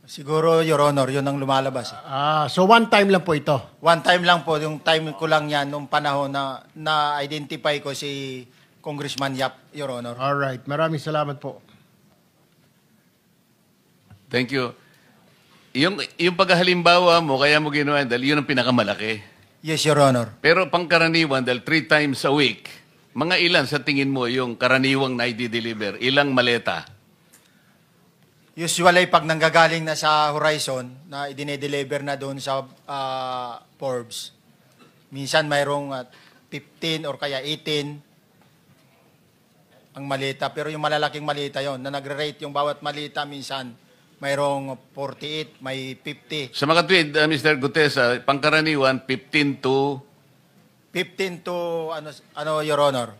Siguro, Your Honor, yun ang lumalabas. So one time lang po ito. One time lang po, yung time ko lang yan, nung panahon na na-identify ko si Congressman Yap, Your Honor. Alright, maraming salamat po. Thank you. Yung paghalimbawa mo, kaya mo ginawa dahil yun ang pinakamalaki. Yes, Your Honor. Pero pangkaraniwan, dahil 3 times a week, mga ilan sa tingin mo yung karaniwang na i-deliver? Ilang maleta? Usually, pag nanggagaling na sa Horizon, na idine-deliver na doon sa Forbes, minsan mayroong 15 or kaya 18 ang malita. Pero yung malalaking malita yon na nagre-rate yung bawat malita, minsan mayroong 48, may 50. Sa mga tweet, Mr. Gutesa, pangkaraniwan, 15 to, Your Honor?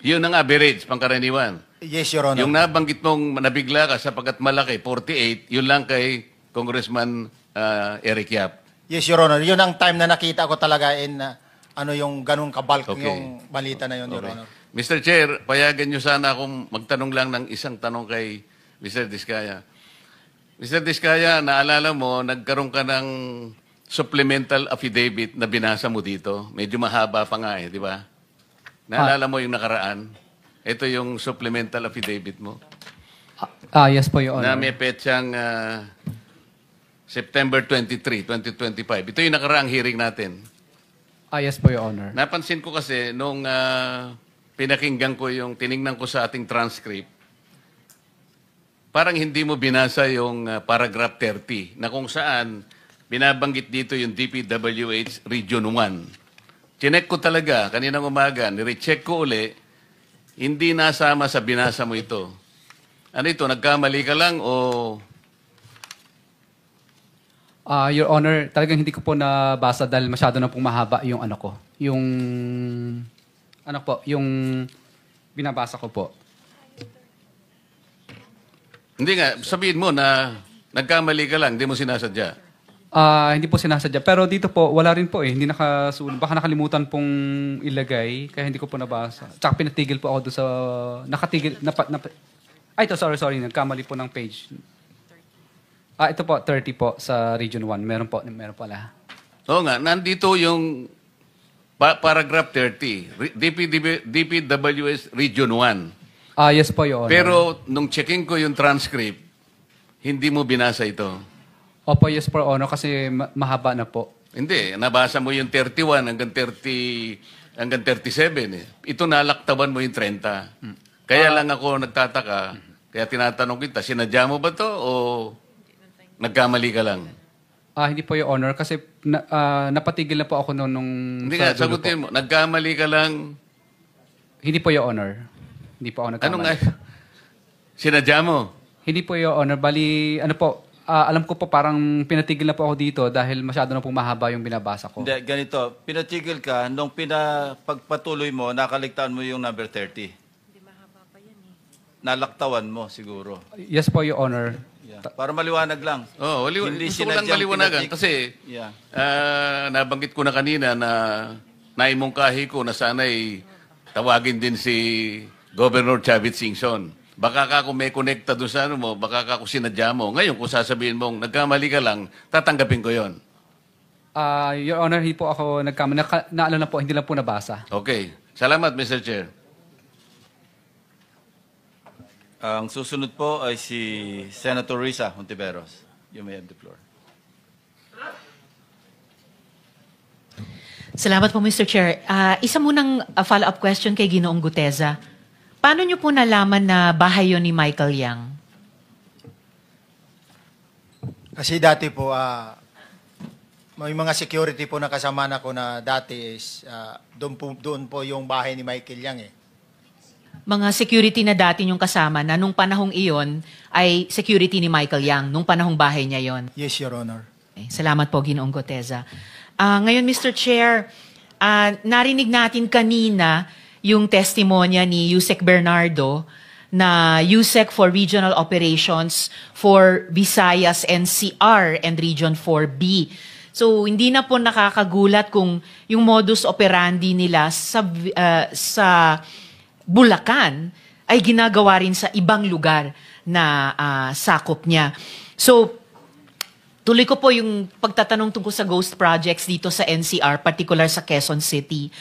yun ang average, pangkaraniwan. Yes, Your Honor. Yung nabanggit mong nabigla ka sapagkat malaki, 48, yun lang kay Congressman Eric Yap. Yes, Your Honor. Yun ang time na nakita ko talaga yung ganung kabalk Okay. yung balita na yun, Your Okay. Honor. Mr. Chair, payagan nyo sana akong magtanong lang ng isang tanong kay Mr. Diskaya. Mr. Diskaya, naalala mo, nagkaroon ka ng supplemental affidavit na binasa mo dito. Medyo mahaba pa nga di ba? Naalala mo yung nakaraan? Ito yung supplemental affidavit mo. Yes po, Your Na Honor. may petsang September 23, 2025. Ito yung nakaraang hearing natin. Yes po, Your Honor. Napansin ko kasi nung pinakinggan ko tiningnan ko sa ating transcript, parang hindi mo binasa yung paragraph 30 na kung saan binabanggit dito yung DPWH Region 1. Chinek ko talaga kaninang umaga, nirecheck ko uli, hindi nasama sa binasa mo ito. Ano ito, nagkamali ka lang o... Your Honor, talagang hindi ko po nabasa dahil masyado na pong mahaba yung yung binabasa ko po. Hindi nga, sabihin mo na nagkamali ka lang, hindi mo sinasadya. Hindi po sinasadya. Pero dito po, wala rin po eh. Hindi nakasulat. Baka nakalimutan pong ilagay, kaya hindi ko po nabasa. Tsaka pinatigil po ako doon sa... Nakatigil... ito, sorry. Nagkamali po ng page. Ito po, 30 po sa Region 1. Meron pala. Oo nga, nandito yung paragraph 30. DPWS Region 1. Yes po, Your Honor. Pero nung checking ko yung transcript, hindi mo binasa ito. Opo, yes, for honor, kasi mahaba na po. Hindi, nabasa mo yung 31 hanggang 30 hanggang 37 eh. Ito nalaktaban mo yung 30. Kaya lang ako nagtataka, kaya tinatanong kita, sinadya mo ba to o nagkamali ka lang? Hindi po, Your Honor, kasi napatigil na po ako noon nung... Hindi nga, sagutin mo, nagkamali ka lang. Hindi po, Your Honor. Hindi po ako nagkamali. Ano nga? Sinadya mo? Hindi po, Your Honor. Bali, ano po, alam ko po parang pinatigil na po ako dito dahil masyado na po mahaba yung binabasa ko. Hindi, ganito. Pinatigil ka, nung pagpatuloy mo, nakaligtaan mo yung number 30. Hindi mahaba pa yan eh. Nalaktawan mo siguro. Yes po, Your Honor. Yeah. Para maliwanag lang. Oo, gusto ko lang maliwanagan kasi nabanggit ko na kanina na naimungkahi ko na sana'y tawagin din si Governor Chavit Singson. Baka ka kung may connecta doon sa ano mo, baka ka kung sinadya mo. Ngayon, kung sasabihin mong nagkamali ka lang, tatanggapin ko yon. Your Honor, hindi po ako nagkamali. Naalala po, hindi lang po nabasa. Okay. Salamat, Mr. Chair. Ang susunod po ay si Senator Risa Hontiveros. You may have the floor. Salamat po, Mr. Chair. Isa munang follow-up question kay Ginoong Guteza. Paano niyo po nalaman na bahay yun ni Michael Yang? Kasi dati po, may mga security po na kasama na ko na dati is doon po yung bahay ni Michael Yang eh. Mga security na dati niyong kasama na nung panahong iyon ay security ni Michael Yang, nung panahong bahay niya yon. Yes, Your Honor. Okay. Salamat po, Ginoong Guteza. Ngayon, Mr. Chair, narinig natin kanina yung testimonya ni Yusek Bernardo na Yusek for Regional Operations for Visayas NCR and Region 4B. So, hindi na po nakakagulat kung yung modus operandi nila sa Bulacan ay ginagawa rin sa ibang lugar na sakop niya. So, tuloy ko po yung pagtatanong tungkol sa ghost projects dito sa NCR, particular sa Quezon City.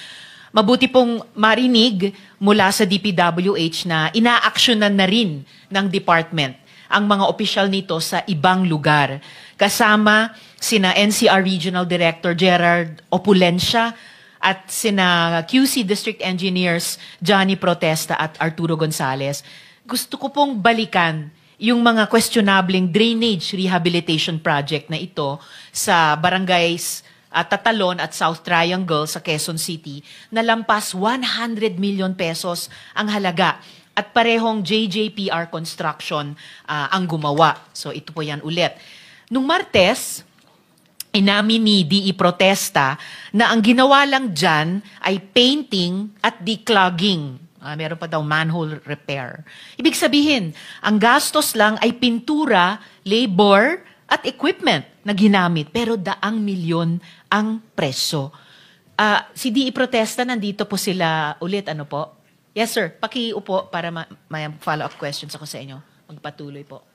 Mabuti pong marinig mula sa DPWH na inaaksyonan na rin ng department ang mga opisyal nito sa ibang lugar. Kasama sina NCR Regional Director Gerard Opulencia at sina QC District Engineers Johnny Protesta at Arturo Gonzales. Gusto ko pong balikan yung mga questionabling drainage rehabilitation project na ito sa barangays Tatalon at South Triangle sa Quezon City na lampas 100 million pesos ang halaga at parehong JJPR Construction ang gumawa. So ito po yan ulit. Nung Martes, inamin ni DE Protesta na ang ginawa lang dyan ay painting at declogging. Meron pa daw manhole repair. Ibig sabihin, ang gastos lang ay pintura, labor, at equipment na ginamit. Pero 100 milyon ang preso. Si DE Protesta, nandito po sila ulit. Ano po? Yes, sir. Pakiupo para may follow-up questions ako sa inyo. Magpatuloy po.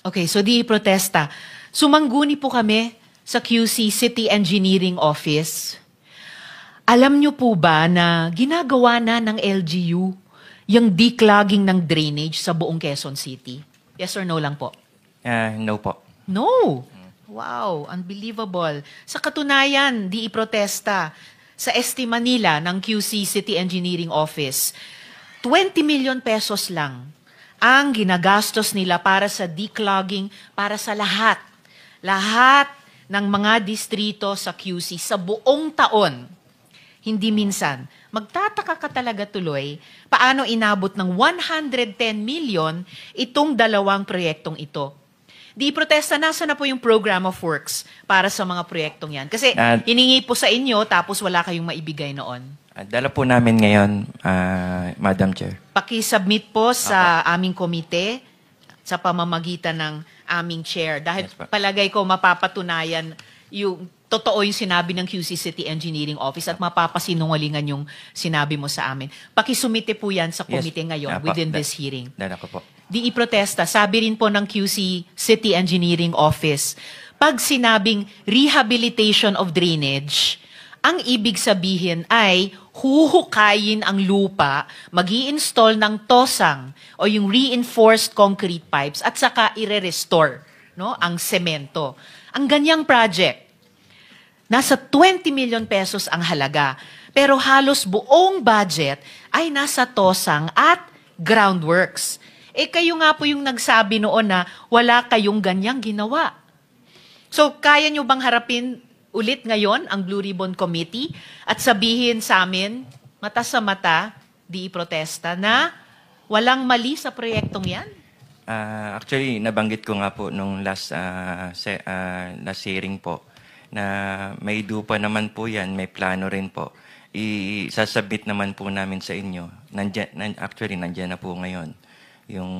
Okay, so di protesta. Sumangguni po kami sa QC City Engineering Office. Alam nyo po ba na ginagawa na ng LGU yung declogging ng drainage sa buong Quezon City? Yes or no lang po? No po. No! Wow, unbelievable. Sa katunayan, di protesta sa estima nila ng QC City Engineering Office, 20 million pesos lang ang ginagastos nila para sa declogging, para sa lahat ng mga distrito sa QC sa buong taon. Hindi minsan. Magtataka ka talaga tuloy paano inabot ng 110 million itong dalawang proyektong ito. Di protesta, nasa na po yung program of works para sa mga proyektong yan? Kasi hiningi po sa inyo tapos wala kayong maibigay noon. Dala po namin ngayon, Madam Chair. Paki-submit po sa aming komite sa pamamagitan ng aming chair. Dahil palagay ko mapapatunayan yung totoo yung sinabi ng QC City Engineering Office at mapapasinungalingan yung sinabi mo sa amin. Pakisumite po yan sa komite ngayon within this hearing. Dala ko po. Di protesta, sabi rin po ng QC City Engineering Office, pag sinabing rehabilitation of drainage, Ang ibig sabihin ay huhukayin ang lupa, mag-i-install ng tosang o yung reinforced concrete pipes at saka ire-restore, no, ang semento. Ang ganyang project, nasa 20 million pesos ang halaga, pero halos buong budget ay nasa tosang at groundworks. Kayo nga po yung nagsabi noon na wala kayong ganyang ginawa. So, kaya nyo bang harapin ulit ngayon ang Blue Ribbon Committee at sabihin sa amin, mata sa mata, di protesta na walang mali sa proyektong yan? Actually, nabanggit ko nga po nung last hearing po na may dupa naman po yan, may plano rin po. Isasubmit naman po namin sa inyo. Actually, nandyan na po ngayon. Yung,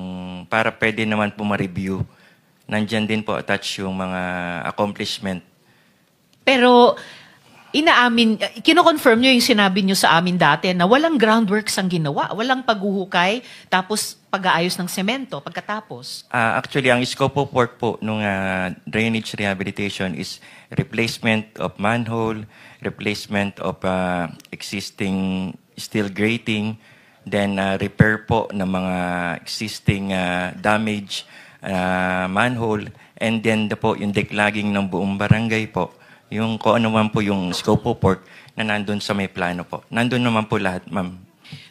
para pwede naman po ma-review. Nandyan din po attach yung mga accomplishment. Pero kino-confirm nyo yung sinabi nyo sa amin dati na walang groundworks ang ginawa, walang paghuhukay, tapos pag-aayos ng semento pagkatapos. Actually, ang scope of work po nung drainage rehabilitation is replacement of manhole, replacement of existing steel grating, then repair po ng mga existing damage manhole, and then po yung declogging ng buong barangay po. Yung kung ano man po yung scope of work na nandun sa may plano po. Nandun naman po lahat, ma'am.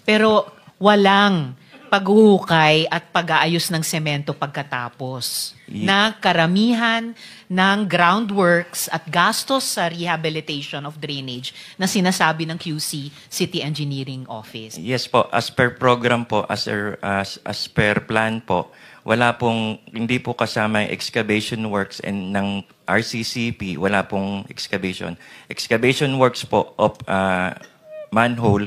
Pero walang paghuhukay at pag-aayos ng semento pagkatapos na karamihan ng groundworks at gastos sa rehabilitation of drainage na sinasabi ng QC City Engineering Office. Yes po, as per program po, as per plan po, wala pong, hindi po kasama yung excavation works and ng RCCP, wala pong excavation. Excavation works po of manhole,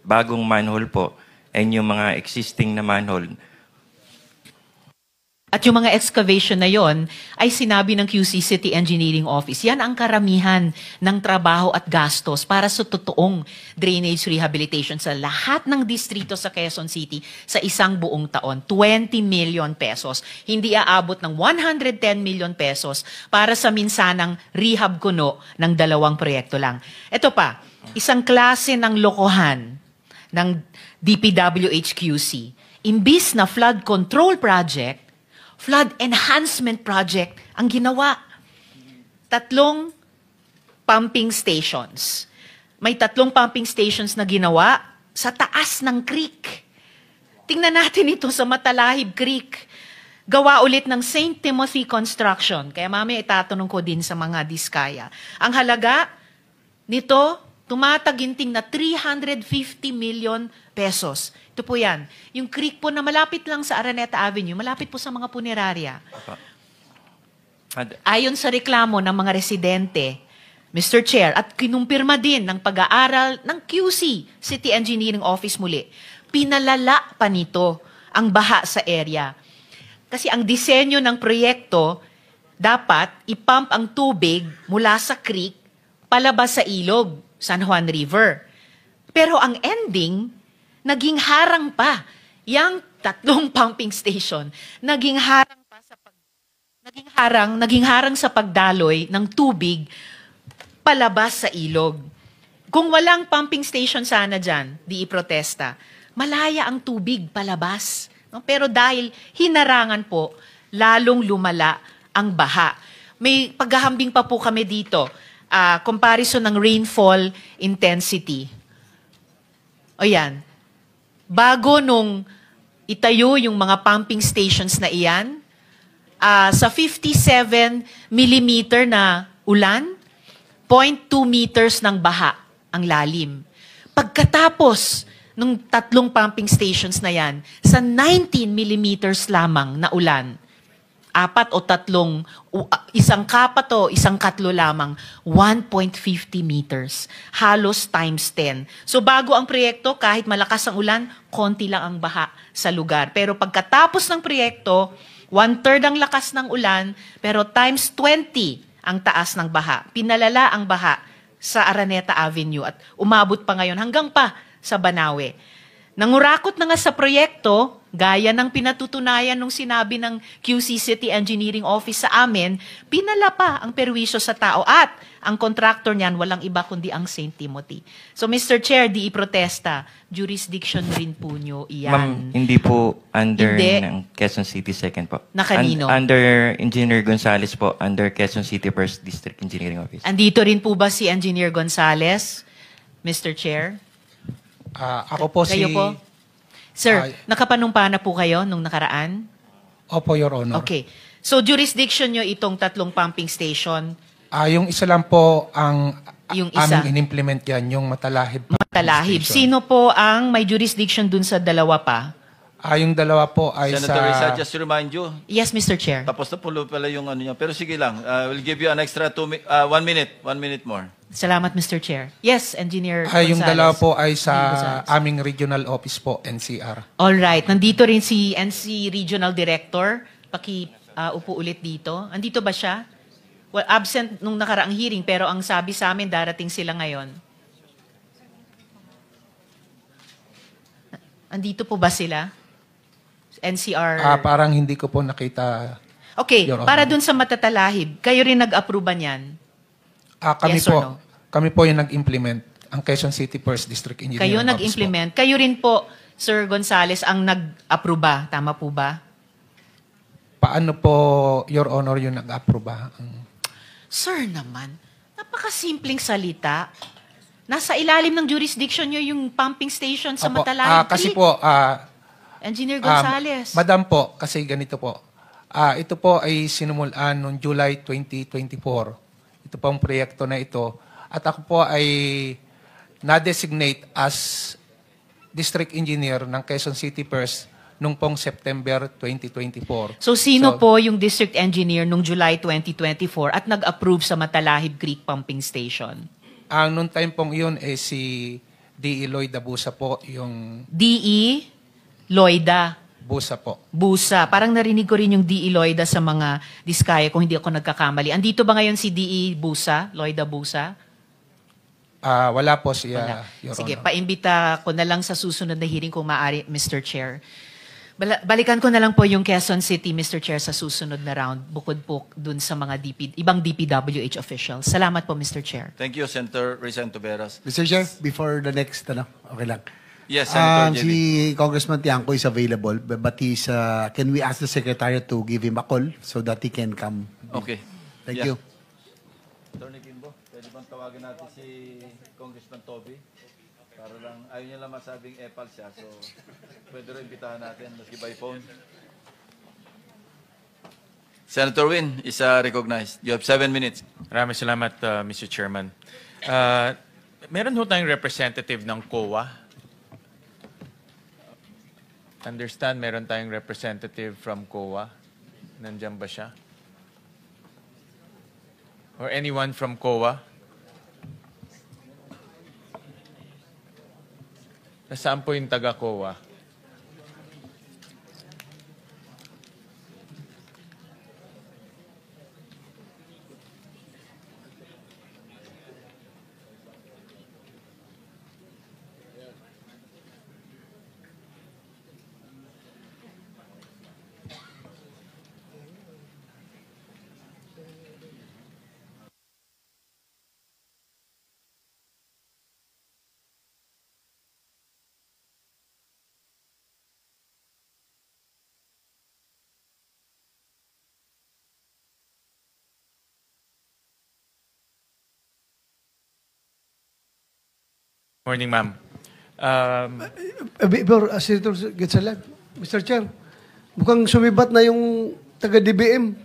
bagong manhole po, and yung mga existing na manhole. At yung mga excavation na yon ay sinabi ng QC City Engineering Office. Yan ang karamihan ng trabaho at gastos para sa totoong drainage rehabilitation sa lahat ng distrito sa Quezon City sa isang buong taon. 20 million pesos. Hindi aabot ng 110 million pesos para sa minsanang rehab kuno ng 2 proyekto lang. Ito pa, isang klase ng lokohan ng DPWH-QC. Imbis na flood control project, flood enhancement project ang ginawa. 3 pumping stations. May 3 pumping stations na ginawa sa taas ng creek. Tingnan natin ito sa Matalahib Creek. Gawa ulit ng St. Timothy Construction. Kaya mamaya itatanong ko din sa mga diskaya. Ang halaga nito, tumataginting na 350 million pesos. Ito po yan. Yung creek po na malapit lang sa Araneta Avenue, malapit po sa mga punerarya. Ayon sa reklamo ng mga residente, Mr. Chair, at kinumpirma din ng pag-aaral ng QC, City Engineering Office muli, pinalala pa nito ang baha sa area. Kasi ang disenyo ng proyekto, dapat ipump ang tubig mula sa creek palabas sa ilog, San Juan River. Pero ang ending, naging harang pa. Yang 3 pumping station, naging harang sa pagdaloy ng tubig palabas sa ilog. Kung walang pumping station sana dyan, di iprotesta, malaya ang tubig palabas. No? Pero dahil hinarangan po, lalong lumala ang baha. May paghahambing pa po kami dito. Comparison ng rainfall intensity. O yan. Bago nung itayo yung mga pumping stations na iyan, sa 57 millimeter na ulan, 0.2 meters ng baha ang lalim. Pagkatapos ng 3 pumping stations na yan, sa 19 millimeters lamang na ulan, 4 o 3, isang kapat o isang katlo lamang, 1.50 meters. Halos times 10. So bago ang proyekto, kahit malakas ang ulan, konti lang ang baha sa lugar. Pero pagkatapos ng proyekto, 1/3 ang lakas ng ulan, pero times 20 ang taas ng baha. Pinalala ang baha sa Araneta Avenue at umabot pa ngayon hanggang pa sa Banawe. Nangurakot na nga sa proyekto gaya ng pinatutunayan nung sinabi ng QC City Engineering Office sa amin, pinala pa ang perwisyo sa tao at ang contractor niyan walang iba kundi ang St. Timothy. So Mr. Chair, di iprotesta, jurisdiction rin po nyo iyan. Ma'am, hindi po under Hindi. ng Quezon City Second po. Na kanino? Under Engineer Gonzales po, under Quezon City First District Engineering Office. Andito rin po ba si Engineer Gonzales, Mr. Chair? Ako po Kayo si... po? Sir, nakapanumpa na po kayo nung nakaraan? Opo, Your Honor. Okay. So jurisdiction nyo itong 3 pumping station, Yung isa lang po ang Yung isa. aming in-implement yan, yung Matalahib. Matalahib. Station. Sino po ang may jurisdiction dun sa dalawa pa? Yung dalawa po ay Senator Risa, just to remind you, Yes, Mr. Chair. tapos na po pala yung ano niya. Pero sige lang, we'll give you an extra 1 minute. 1 minute more. Salamat, Mr. Chair. Yes, Engineer Yung Gonzales. dalawa po ay sa Gonzales. aming regional office po, NCR. All right. Nandito rin si NC Regional Director. Upo ulit dito. Andito ba siya? Well, absent nung nakaraang hearing, pero ang sabi sa amin, darating sila ngayon. Andito po ba sila? NCR? Parang hindi ko po nakita. Okay, Your Honor. para dun sa matatalahib, kayo rin nag-approve niyan? Kami Yes or po, no? kami po yung nag-implement. Ang Quezon City First District Engineering Kayo Office nag-implement. Kayo rin po, Sir Gonzales, ang nag-approve ba? Tama po ba? Paano po, Your Honor, yung nag-approve? Sir naman, napakasimpleng salita. Nasa ilalim ng jurisdiction nyo yung pumping station sa Matalahib kasi Creek. po, Engineer Gonzales. Madam po, kasi ganito po. Ito po ay sinumulan noong July 2024. Ito pong proyekto na ito. At ako po ay na-designate as District Engineer ng Quezon City First nung pong September 2024. So sino po yung district engineer nung July 2024 at nag-approve sa Matalahib Creek Pumping Station? Noong time pong yun, si D.E. Lloyd Busa po, yung... D.E. Loida. Busa po. Busa. Parang narinig ko rin yung D.E. Loida sa mga diskaya kung hindi ako nagkakamali. Andito ba ngayon si D.E. Busa? Loida Busa? Wala po siya, Wala. Your Sige, Honor. paimbita ko na lang sa susunod na hearing kung maaari, Mr. Chair. Balikan ko na lang po yung Quezon City, Mr. Chair, sa susunod na round, bukod po dun sa mga ibang DPWH officials. Salamat po, Mr. Chair. Thank you, Senator Risa Antuberas. Mr. Chair, before the next, okay lang. Yes, Senator JB. Si Congressman Tiangco is available, but can we ask the Secretariat to give him a call so that he can come? Okay. Thank Yeah. you. Attorney Kimbo, pwede bang tawagin natin si Congressman Toby? Para lang, ayaw niya lang masabing epal siya, so pwede rin imbitahan natin, maski by phone. Senator Win is recognized. You have 7 minutes. Maraming salamat, Mr. Chairman. Meron ho tayong representative ng COA. Understand, meron tayong representative from COA. Nandiyan ba siya? Or anyone from COA? Nasaan po yung taga-COA? Morning, ma'am. Senator Gatsalag, Mr. Chair, mukhang sumibat na yung taga-DBM.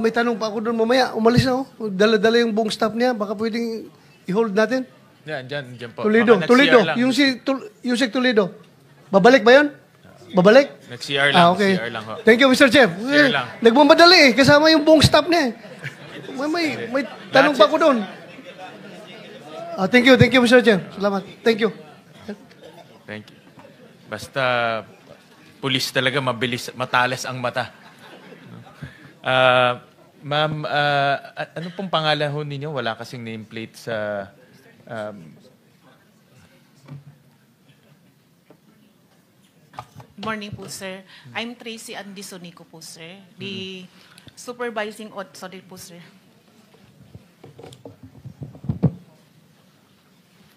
May tanong pa ako doon mamaya. Umalis na, dala-dala yung buong staff niya. Baka pwedeng i-hold natin. Diyan po. Toledo, Baka Toledo. nag-CR lang. Yung si Yusek Toledo. Babalik ba yun? Babalik? Nag-CR lang. Okay. CR lang ho. Thank you, Mr. Chair. CR lang. Nagmamadali kasama yung buong staff niya. May tanong pa ako doon. Thank you, Mr. Chair. Salamat. Thank you. Thank you. Basta pulis talaga mabilis, matalas ang mata. Ma'am, ano pong pangalan ho ninyo? Wala kasing nameplate sa... Good morning po, sir. I'm Tracy Andisonico po, sir. The supervising sorry po, sir.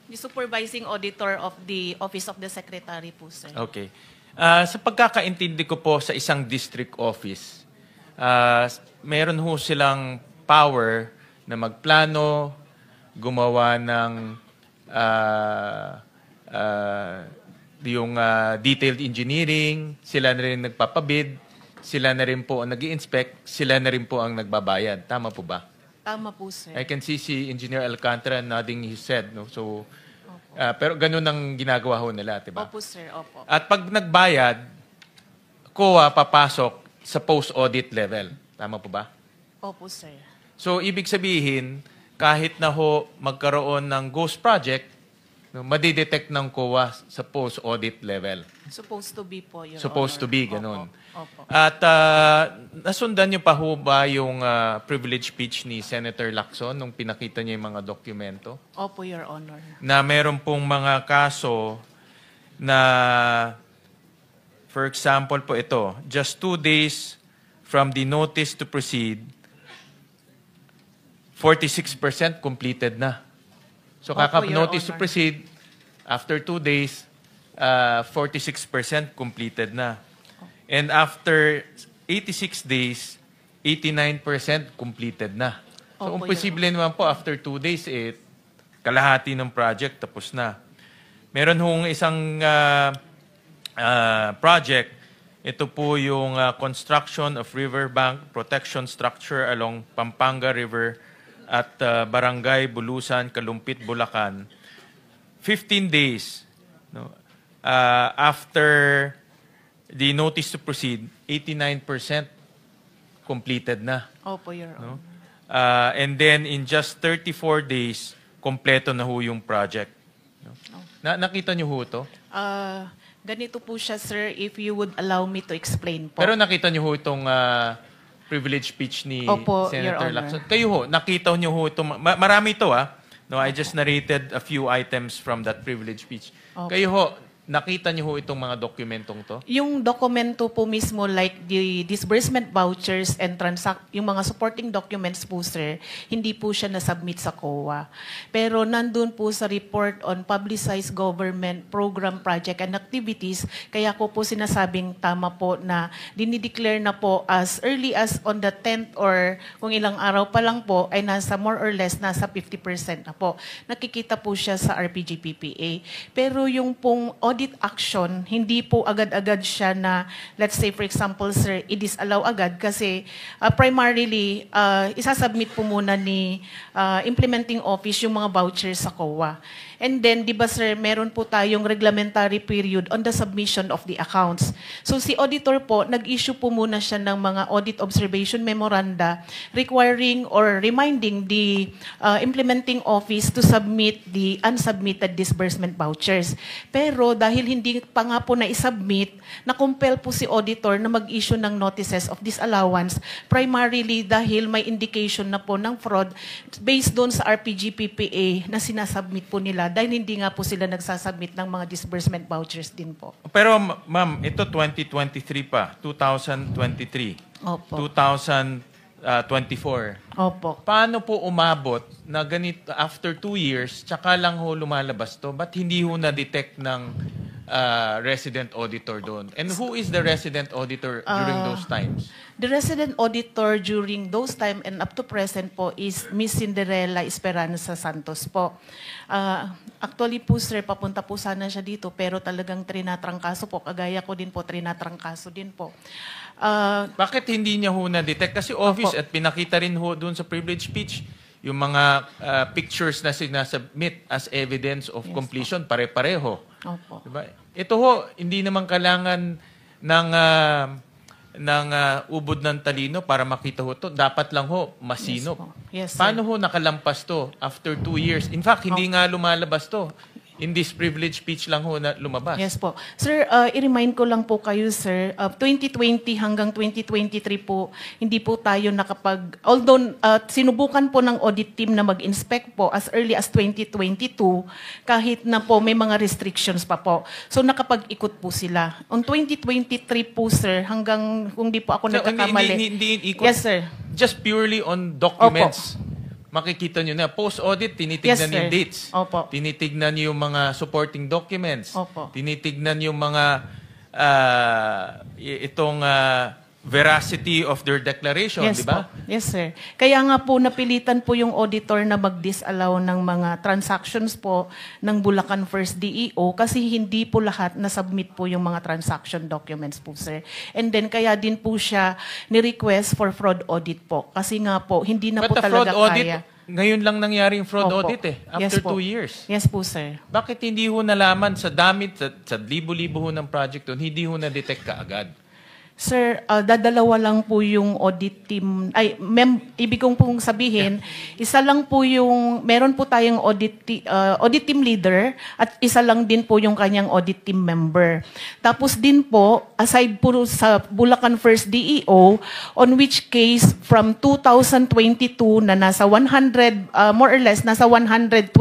The supervising auditor of the Office of the Secretary po, sir. Okay. Sa pagkakaintindi ko po sa isang district office, meron ho silang power na magplano, gumawa ng yung detailed engineering, sila na rin nagpapabid, sila na rin po ang nag-i-inspect, sila na rin po ang nagbabayad. Tama po ba? Tama po, sir. I can see si Engineer Alcantara nodding his head. No? So, pero ganun ang ginagawa ho nila, diba? Opo, sir. Opo. At pag nagbayad, COA papasok sa post-audit level. Tama po ba? Opo, sir. So, ibig sabihin, kahit na ho magkaroon ng ghost project, no, madidetect ng COA sa post-audit level. Supposed to be po, Your Supposed to Honor. be, ganun. Opo. At nasundan niyo pa ho ba yung privilege speech ni Senator Lacson nung pinakita niya yung mga dokumento? Opo, Your Honor. Na meron pong mga kaso na, for example po ito, just 2 days from the notice to proceed, 46% completed na. So Opo, Your notice to Honor. proceed, after 2 days, 46% completed na. And after 86 days, 89% completed na. So Opo, imposible naman po after 2 days, kalahati ng project tapos na. Meron hong isang project, ito po yung construction of riverbank protection structure along Pampanga River at Barangay Bulusan, Kalumpit, Bulacan. 15 days. No? After the notice to proceed, 89% completed na. Opo, Your Honor. No? And then in just 34 days, kompleto na ho yung project. No? Nakita niyo ho ito? Ganito po siya, sir, if you would allow me to explain po. Pero nakita niyo ho itong privilege speech ni Opo, Your Senator Honor. Lacson. Kayo ho, nakita niyo ho itong... marami ito No, I just narrated a few items from that privilege speech. Opo. Kayo ho, nakita niyo ho itong mga dokumentong to? Yung dokumento po mismo, like the disbursement vouchers and yung mga supporting documents po, sir, hindi po siya nasubmit sa COA. Pero nandun po sa report on publicized government program, project, and activities, kaya ko po sinasabing tama po na dinideclare na po as early as on the 10th or kung ilang araw pa lang po, ay nasa more or less, nasa 50% na po. Nakikita po siya sa RPG-PPA. Pero yung pong audit action, hindi po agad-agad siya na, let's say for example, sir, i-disallow agad kasi primarily, isasubmit po muna ni implementing office yung mga vouchers sa COA. And then, di ba sir, meron po tayong reglementary period on the submission of the accounts. So si auditor po, nag-issue po muna siya ng mga audit observation memoranda requiring or reminding the implementing office to submit the unsubmitted disbursement vouchers. Pero dahil hindi pa nga po na-submit, na-compel po si auditor na mag-issue ng notices of disallowance primarily dahil may indication na po ng fraud based doon sa RPG-PPA na sinasubmit po nila dahil hindi nga po sila nagsasubmit ng mga disbursement vouchers din po. Pero ma'am, ito 2023 pa, 2023. Opo. 2024. Opo. Paano po umabot na ganito after 2 years, tsaka lang ho lumalabas to? Ba't hindi ho na-detect ng resident auditor doon? And who is the resident auditor during those times? The resident auditor during those time and up to present po is Miss Cinderella Esperanza Santos po. Actually po sir, papunta po sana siya dito pero talagang trinatrangkaso po. Kagaya ko din po, trinatrangkaso din po. Bakit hindi niya ho na-detect? Kasi office at pinakita rin ho doon sa privilege speech yung mga pictures na sinasubmit as evidence of completion, pare-pareho. Opo. Diba? Ito ho, hindi naman kailangan ng ubod ng talino para makita ho to. Dapat lang ho, masinop. Yes, sir. Paano ho nakalampas to after 2 years? In fact, hindi nga lumalabas to. in this privilege speech lang ho na lumabas. Yes po. Sir, i-remind ko lang po kayo, sir, 2020 hanggang 2023 po, hindi po tayo although sinubukan po ng audit team na mag-inspect po as early as 2022, kahit na po may mga restrictions pa po. So nakapag-ikot po sila. On 2023 po, sir, hanggang kung di po ako nagkakamali. Hindi ikot. Yes, sir. Just purely on documents. Makikita nyo na. Post-audit, tinitignan yung dates. Opo. Tinitignan yung mga supporting documents. Opo. Tinitignan yung mga veracity of their declaration, Yes di ba? po. Yes, sir. Kaya nga po napilitan po yung auditor na mag-disallow ng mga transactions po ng Bulacan First DEO kasi hindi po lahat na-submit po yung mga transaction documents po, sir. And then kaya din po siya ni-request for fraud audit po kasi nga po hindi na But po the fraud talaga audit, kaya. ngayon lang nangyari yung fraud Opo. audit after Yes po. 2 years. Yes po, sir. Bakit hindi ho nalaman sa damit, sa libo-libo ho ng project doon, hindi ho na-detect kaagad? Sir, dadalawa lang po yung audit team. Ibig kong pong sabihin, isa lang po yung, meron po tayong audit team leader at isa lang din po yung kanyang audit team member. Tapos din po, aside po sa Bulacan First DEO, on which case from 2022 na nasa 100, more or less, nasa 120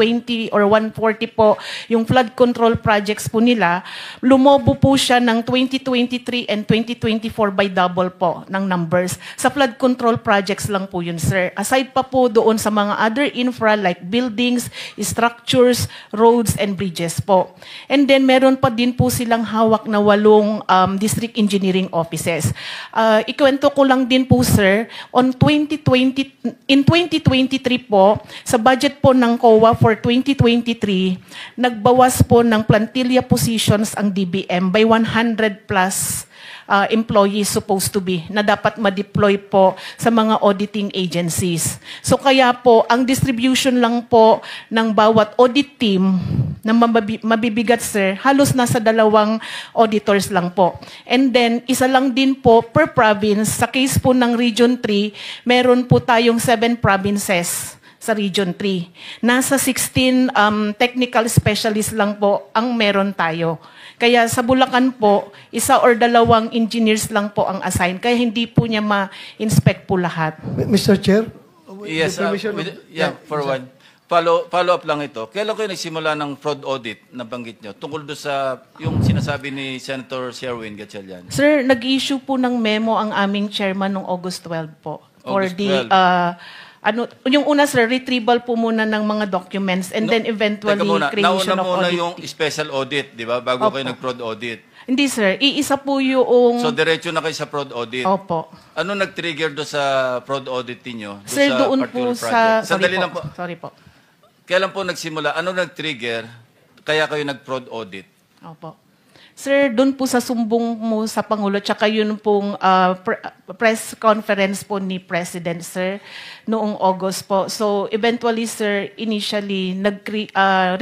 or 140 po yung flood control projects po nila, lumobo po siya ng 2023 and 2024 by double po ng numbers. Sa flood control projects lang po yun, sir. Aside pa po doon sa mga other infra like buildings, structures, roads, and bridges po. And then meron pa din po silang hawak na 8 district engineering offices. Ikwento ko lang din po, sir, in 2023 po, sa budget po ng COA for 2023, nagbawas po ng plantilla positions ang DBM by 100 plus employees supposed to be na dapat ma-deploy po sa mga auditing agencies. So kaya po, ang distribution lang po ng bawat audit team na mabibigat, sir, halos nasa 2 auditors lang po. And then, isa lang din po per province. Sa case po ng Region 3, meron po tayong 7 provinces sa Region 3. Nasa 16 technical specialists lang po ang meron tayo. Kaya sa Bulacan po, 1 or 2 engineers lang po ang assign. Kaya hindi po niya ma-inspect po lahat. Mr. Chair? Yes, for one. Follow up lang ito. Kailan kayo nagsimula ng fraud audit na banggit nyo? Tungkol doon sa yung sinasabi ni Senator Sherwin Gatchalian. Sir, nag-issue po ng memo ang aming chairman noong August 12 po. August 12. Yung una, sir, retrieval po muna ng mga documents and then eventually creation of nauna muna audit. yung special audit, di ba? Bago kayo nag-fraud audit. Hindi, sir. Iisa po yung... So, diretso na kayo sa fraud audit. Opo. Ano nag-trigger doon sa fraud audit niyo? Sir, sa doon po sa... Sandali lang po. Sorry po. Kailan po nagsimula? Ano nag-trigger kaya kayo nag-fraud audit? Opo. Sir, doon po sa sumbong mo sa Pangulo, tsaka yun pong press conference po ni President, sir, noong August po. So, eventually, sir, initially,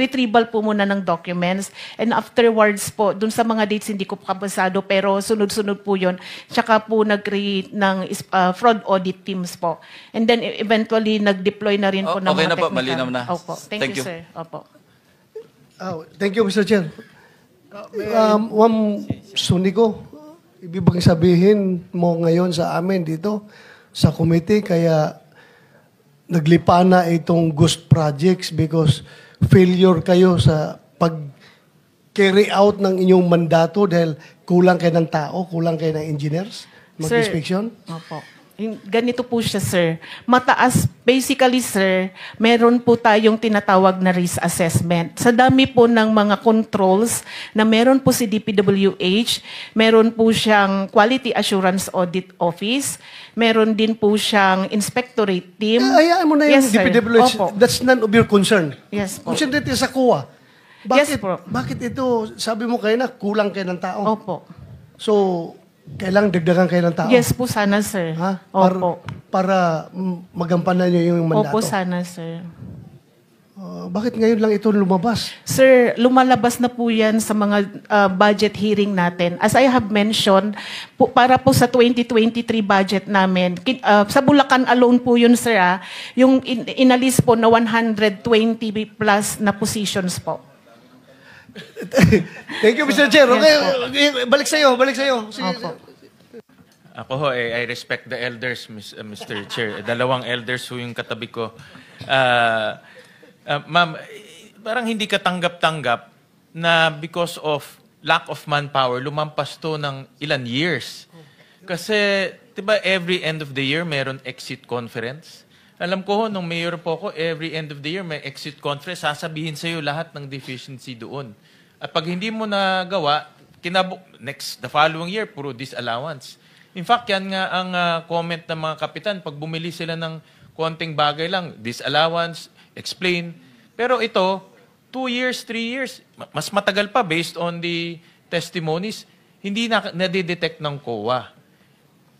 retrieval po muna ng documents. And afterwards po, doon sa mga dates, hindi ko kabasado, pero sunod-sunod po yun. Tsaka po nag-create ng fraud audit teams po. And then, eventually, nag-deploy na rin po ng okay mga na po, technical. malinaw na. Opo. Thank you, sir. Opo. Thank you, Mr. Chair. Sunico, ibig bang sabihin mo ngayon sa amin dito sa committee kaya naglipa na itong ghost projects because failure kayo sa pag-carry out ng inyong mandato dahil kulang kayo ng tao, kulang kayo ng engineers mag-inspection? Opo. Ganito po siya, sir. Mataas, basically, sir, meron po tayong tinatawag na risk assessment. Sa dami po ng mga controls na meron po si DPWH, meron po siyang Quality Assurance Audit Office, meron din po siyang Inspectorate Team. Hayaan mo na yung Yes, sir. DPWH. Opo. That's none of your concern. Yes po. Concentrate sa COA. Bakit, Yes po. bakit ito, sabi mo kayo na kulang kayo ng tao? Opo. So, kailangang dagdagan kayo ng tao? Yes po sana, sir. Ha? Opo. Para magampanan nyo yung mandato? Opo sana, sir. Bakit ngayon lang ito lumabas? Sir, lumalabas na po yan sa mga budget hearing natin. As I have mentioned, para po sa 2023 budget namin, sa Bulacan alone po yun, sir, yung inalis po na 120 plus na positions po. Thank you, Mr. Chair. Okay, balik sa iyo. Ako ho, I respect the elders, Mr. Chair. Dalawang elders ho yung katabi ko. Ma'am, parang hindi katanggap-tanggap na because of lack of manpower, lumampas to ng ilan years. Kasi, di ba, every end of the year, meron exit conference. Alam ko ho, nung mayor po ako, every end of the year, may exit conference, sasabihin sa'yo lahat ng deficiency doon. At pag hindi mo nagawa, the following year, puro disallowance. In fact, yan nga ang comment ng mga kapitan. Pag bumili sila ng konting bagay lang, disallowance, explain. Pero ito, 2 years, 3 years, mas matagal pa based on the testimonies, hindi nadidetect ng COA.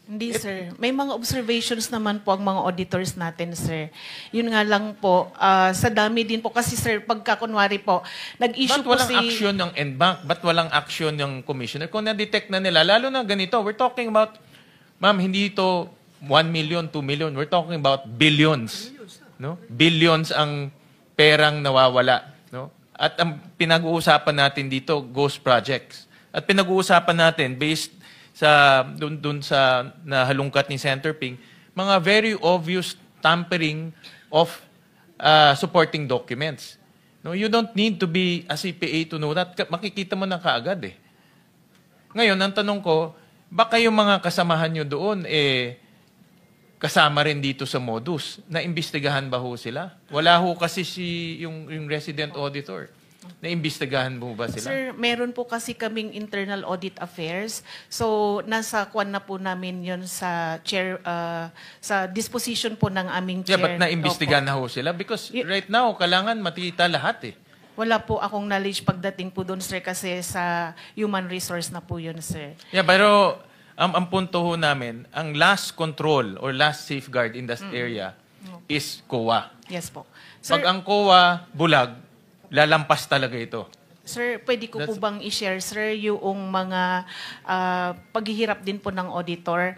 Hindi, sir. May mga observations naman po ang mga auditors natin, sir. Yun nga lang po, sa dami din po. Kasi, sir, pagka kunwari po, nag-issue po walang action ng NBank? Ba't walang action ng commissioner? Kung na-detect na nila, lalo na ganito, we're talking about, ma'am, hindi ito 1 million, 2 million. We're talking about billions. No? Billions ang perang nawawala. No? At ang pinag-uusapan natin dito, ghost projects. At pinag-uusapan natin, based sa dun sa nahalungkat ni Senator Ping, mga very obvious tampering of supporting documents. No, you don't need to be a CPA to know that. Makikita mo na kaagad eh. Ngayon, ang tanong ko, baka yung mga kasamahan nyo doon kasama rin dito sa modus. Naimbestigahan ba ho sila? Wala ho kasi yung resident auditor. Naimbestigahan mo ba sila? Sir, meron po kasi kaming internal audit affairs. So, nasa kwan na po namin yun sa chair, sa disposition po ng aming chair. Yeah, but naimbestigahan na ho sila? Because right now, kailangan matita lahat eh. Wala po akong knowledge pagdating po doon, sir, kasi sa human resource na po yun, sir. Yeah, pero ang punto ho namin, ang last control or last safeguard in that area is COA. Yes po. Sir, pag ang COA bulag, lalampas talaga ito. Sir, pwede ko po bang i-share, sir, yung mga paghihirap din po ng auditor?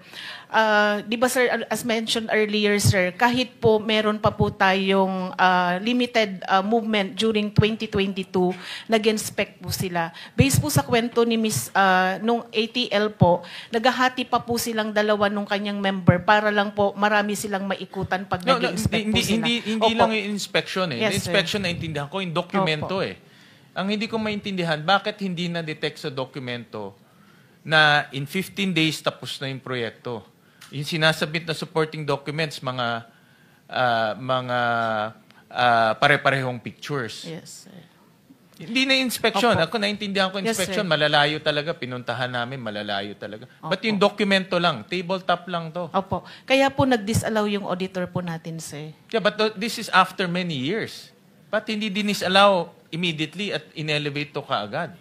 Di ba, sir, as mentioned earlier, sir, kahit po meron pa po tayong limited movement during 2022, nag-inspect po sila. Based po sa kwento ni Miss, nung ATL po, naghahati pa po silang dalawa nung kanyang member para lang po marami silang maikutan pag nag-inspect po sila. Hindi lang yung inspection eh. Yes, yung inspection na intindihan ko, yung dokumento eh. Ang hindi ko maintindihan, bakit hindi na-detect sa dokumento na in 15 days tapos na yung proyekto? Yung sinasubmit na supporting documents, mga pare-parehong pictures. Yes, sir. Hindi na inspection. Opo. Ako naintindihan ko inspection, Yes, sir. malalayo talaga. Pinuntahan namin, malalayo talaga. Opo. But yung dokumento lang, tabletop lang to. Opo. Kaya po nag-disallow yung auditor po natin, sir. Yeah, but this is after many years. Ba't hindi dinisallow immediately at in-elevate to kaagad?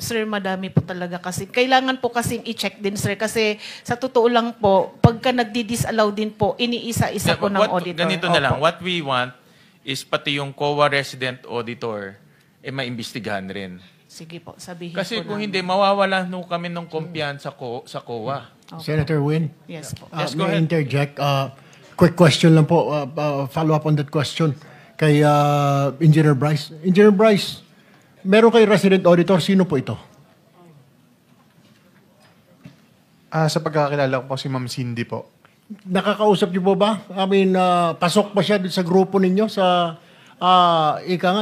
Sir, madami po talaga kasi. Kailangan po kasing i-check din, sir. Kasi sa totoo lang po, pagka nagdi-disallow din po, iniisa-isa po ng auditor. Ganito na lang. What we want is pati yung COA resident auditor maimbestigahan rin. Sige po, sabihin Kasi po kung namin. hindi, mawawala no kami ng kumpiyansa sa COA. Senator Win? Yes po. Yes, go may I ahead. interject? Quick question lang po. Follow up on that question kay Engineer Bryce. Engineer Bryce, meron kay resident auditor, sino po ito? Sa pagkakilala ko po si Ma'am Cindy po. Nakakausap niyo po ba? I mean, pasok ba siya sa grupo ninyo sa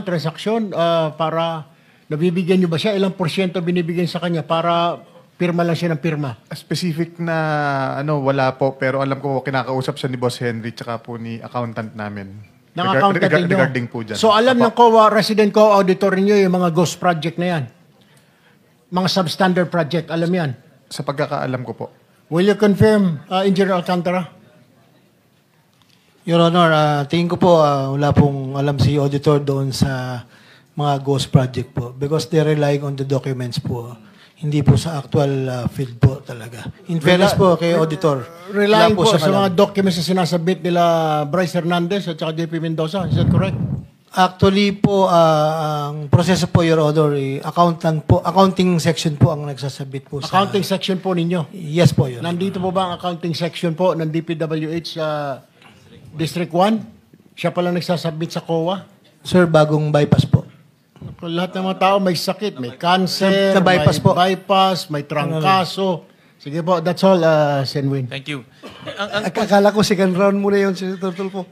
transaksyon para nabibigyan niyo ba siya? Ilang porsyento binibigyan sa kanya para pirma lang siya ng pirma? Specific na wala po, pero alam ko kinakausap siya ni Boss Henry tsaka po ni accountant namin. Ng accountant ninyo? Regarding po dyan. So alam ng COA, resident COA auditor niyo yung mga ghost project na yan? Mga substandard project, alam yan? Sa pagkakaalam ko po. Will you confirm, Engineer Alcantara? Your Honor, tingin ko po wala pong alam si auditor doon sa mga ghost project po because they're relying on the documents po. Hindi po sa actual field po talaga. In fairness po kay auditor. Relying wala po sa siyang mga alam. documents na sinasabit nila Bryce Hernandez at saka JP Mendoza. Is that correct? Actually po, ang proseso po, Your Honor, accounting section po ang nagsasabit po sa... Accounting section po ninyo? Yes po, Your Honor. Nandito po ba ang accounting section po ng DPWH sa District 1? Siya pala nagsasubmit sa COA? Sir, bagong bypass po. Kung lahat ng mga tao may sakit, may cancer, Sa bypass may po. bypass, may trangkaso. Sige po, that's all, Senwin. Thank you. Akala ko second round muna yun, Senator Tulfo.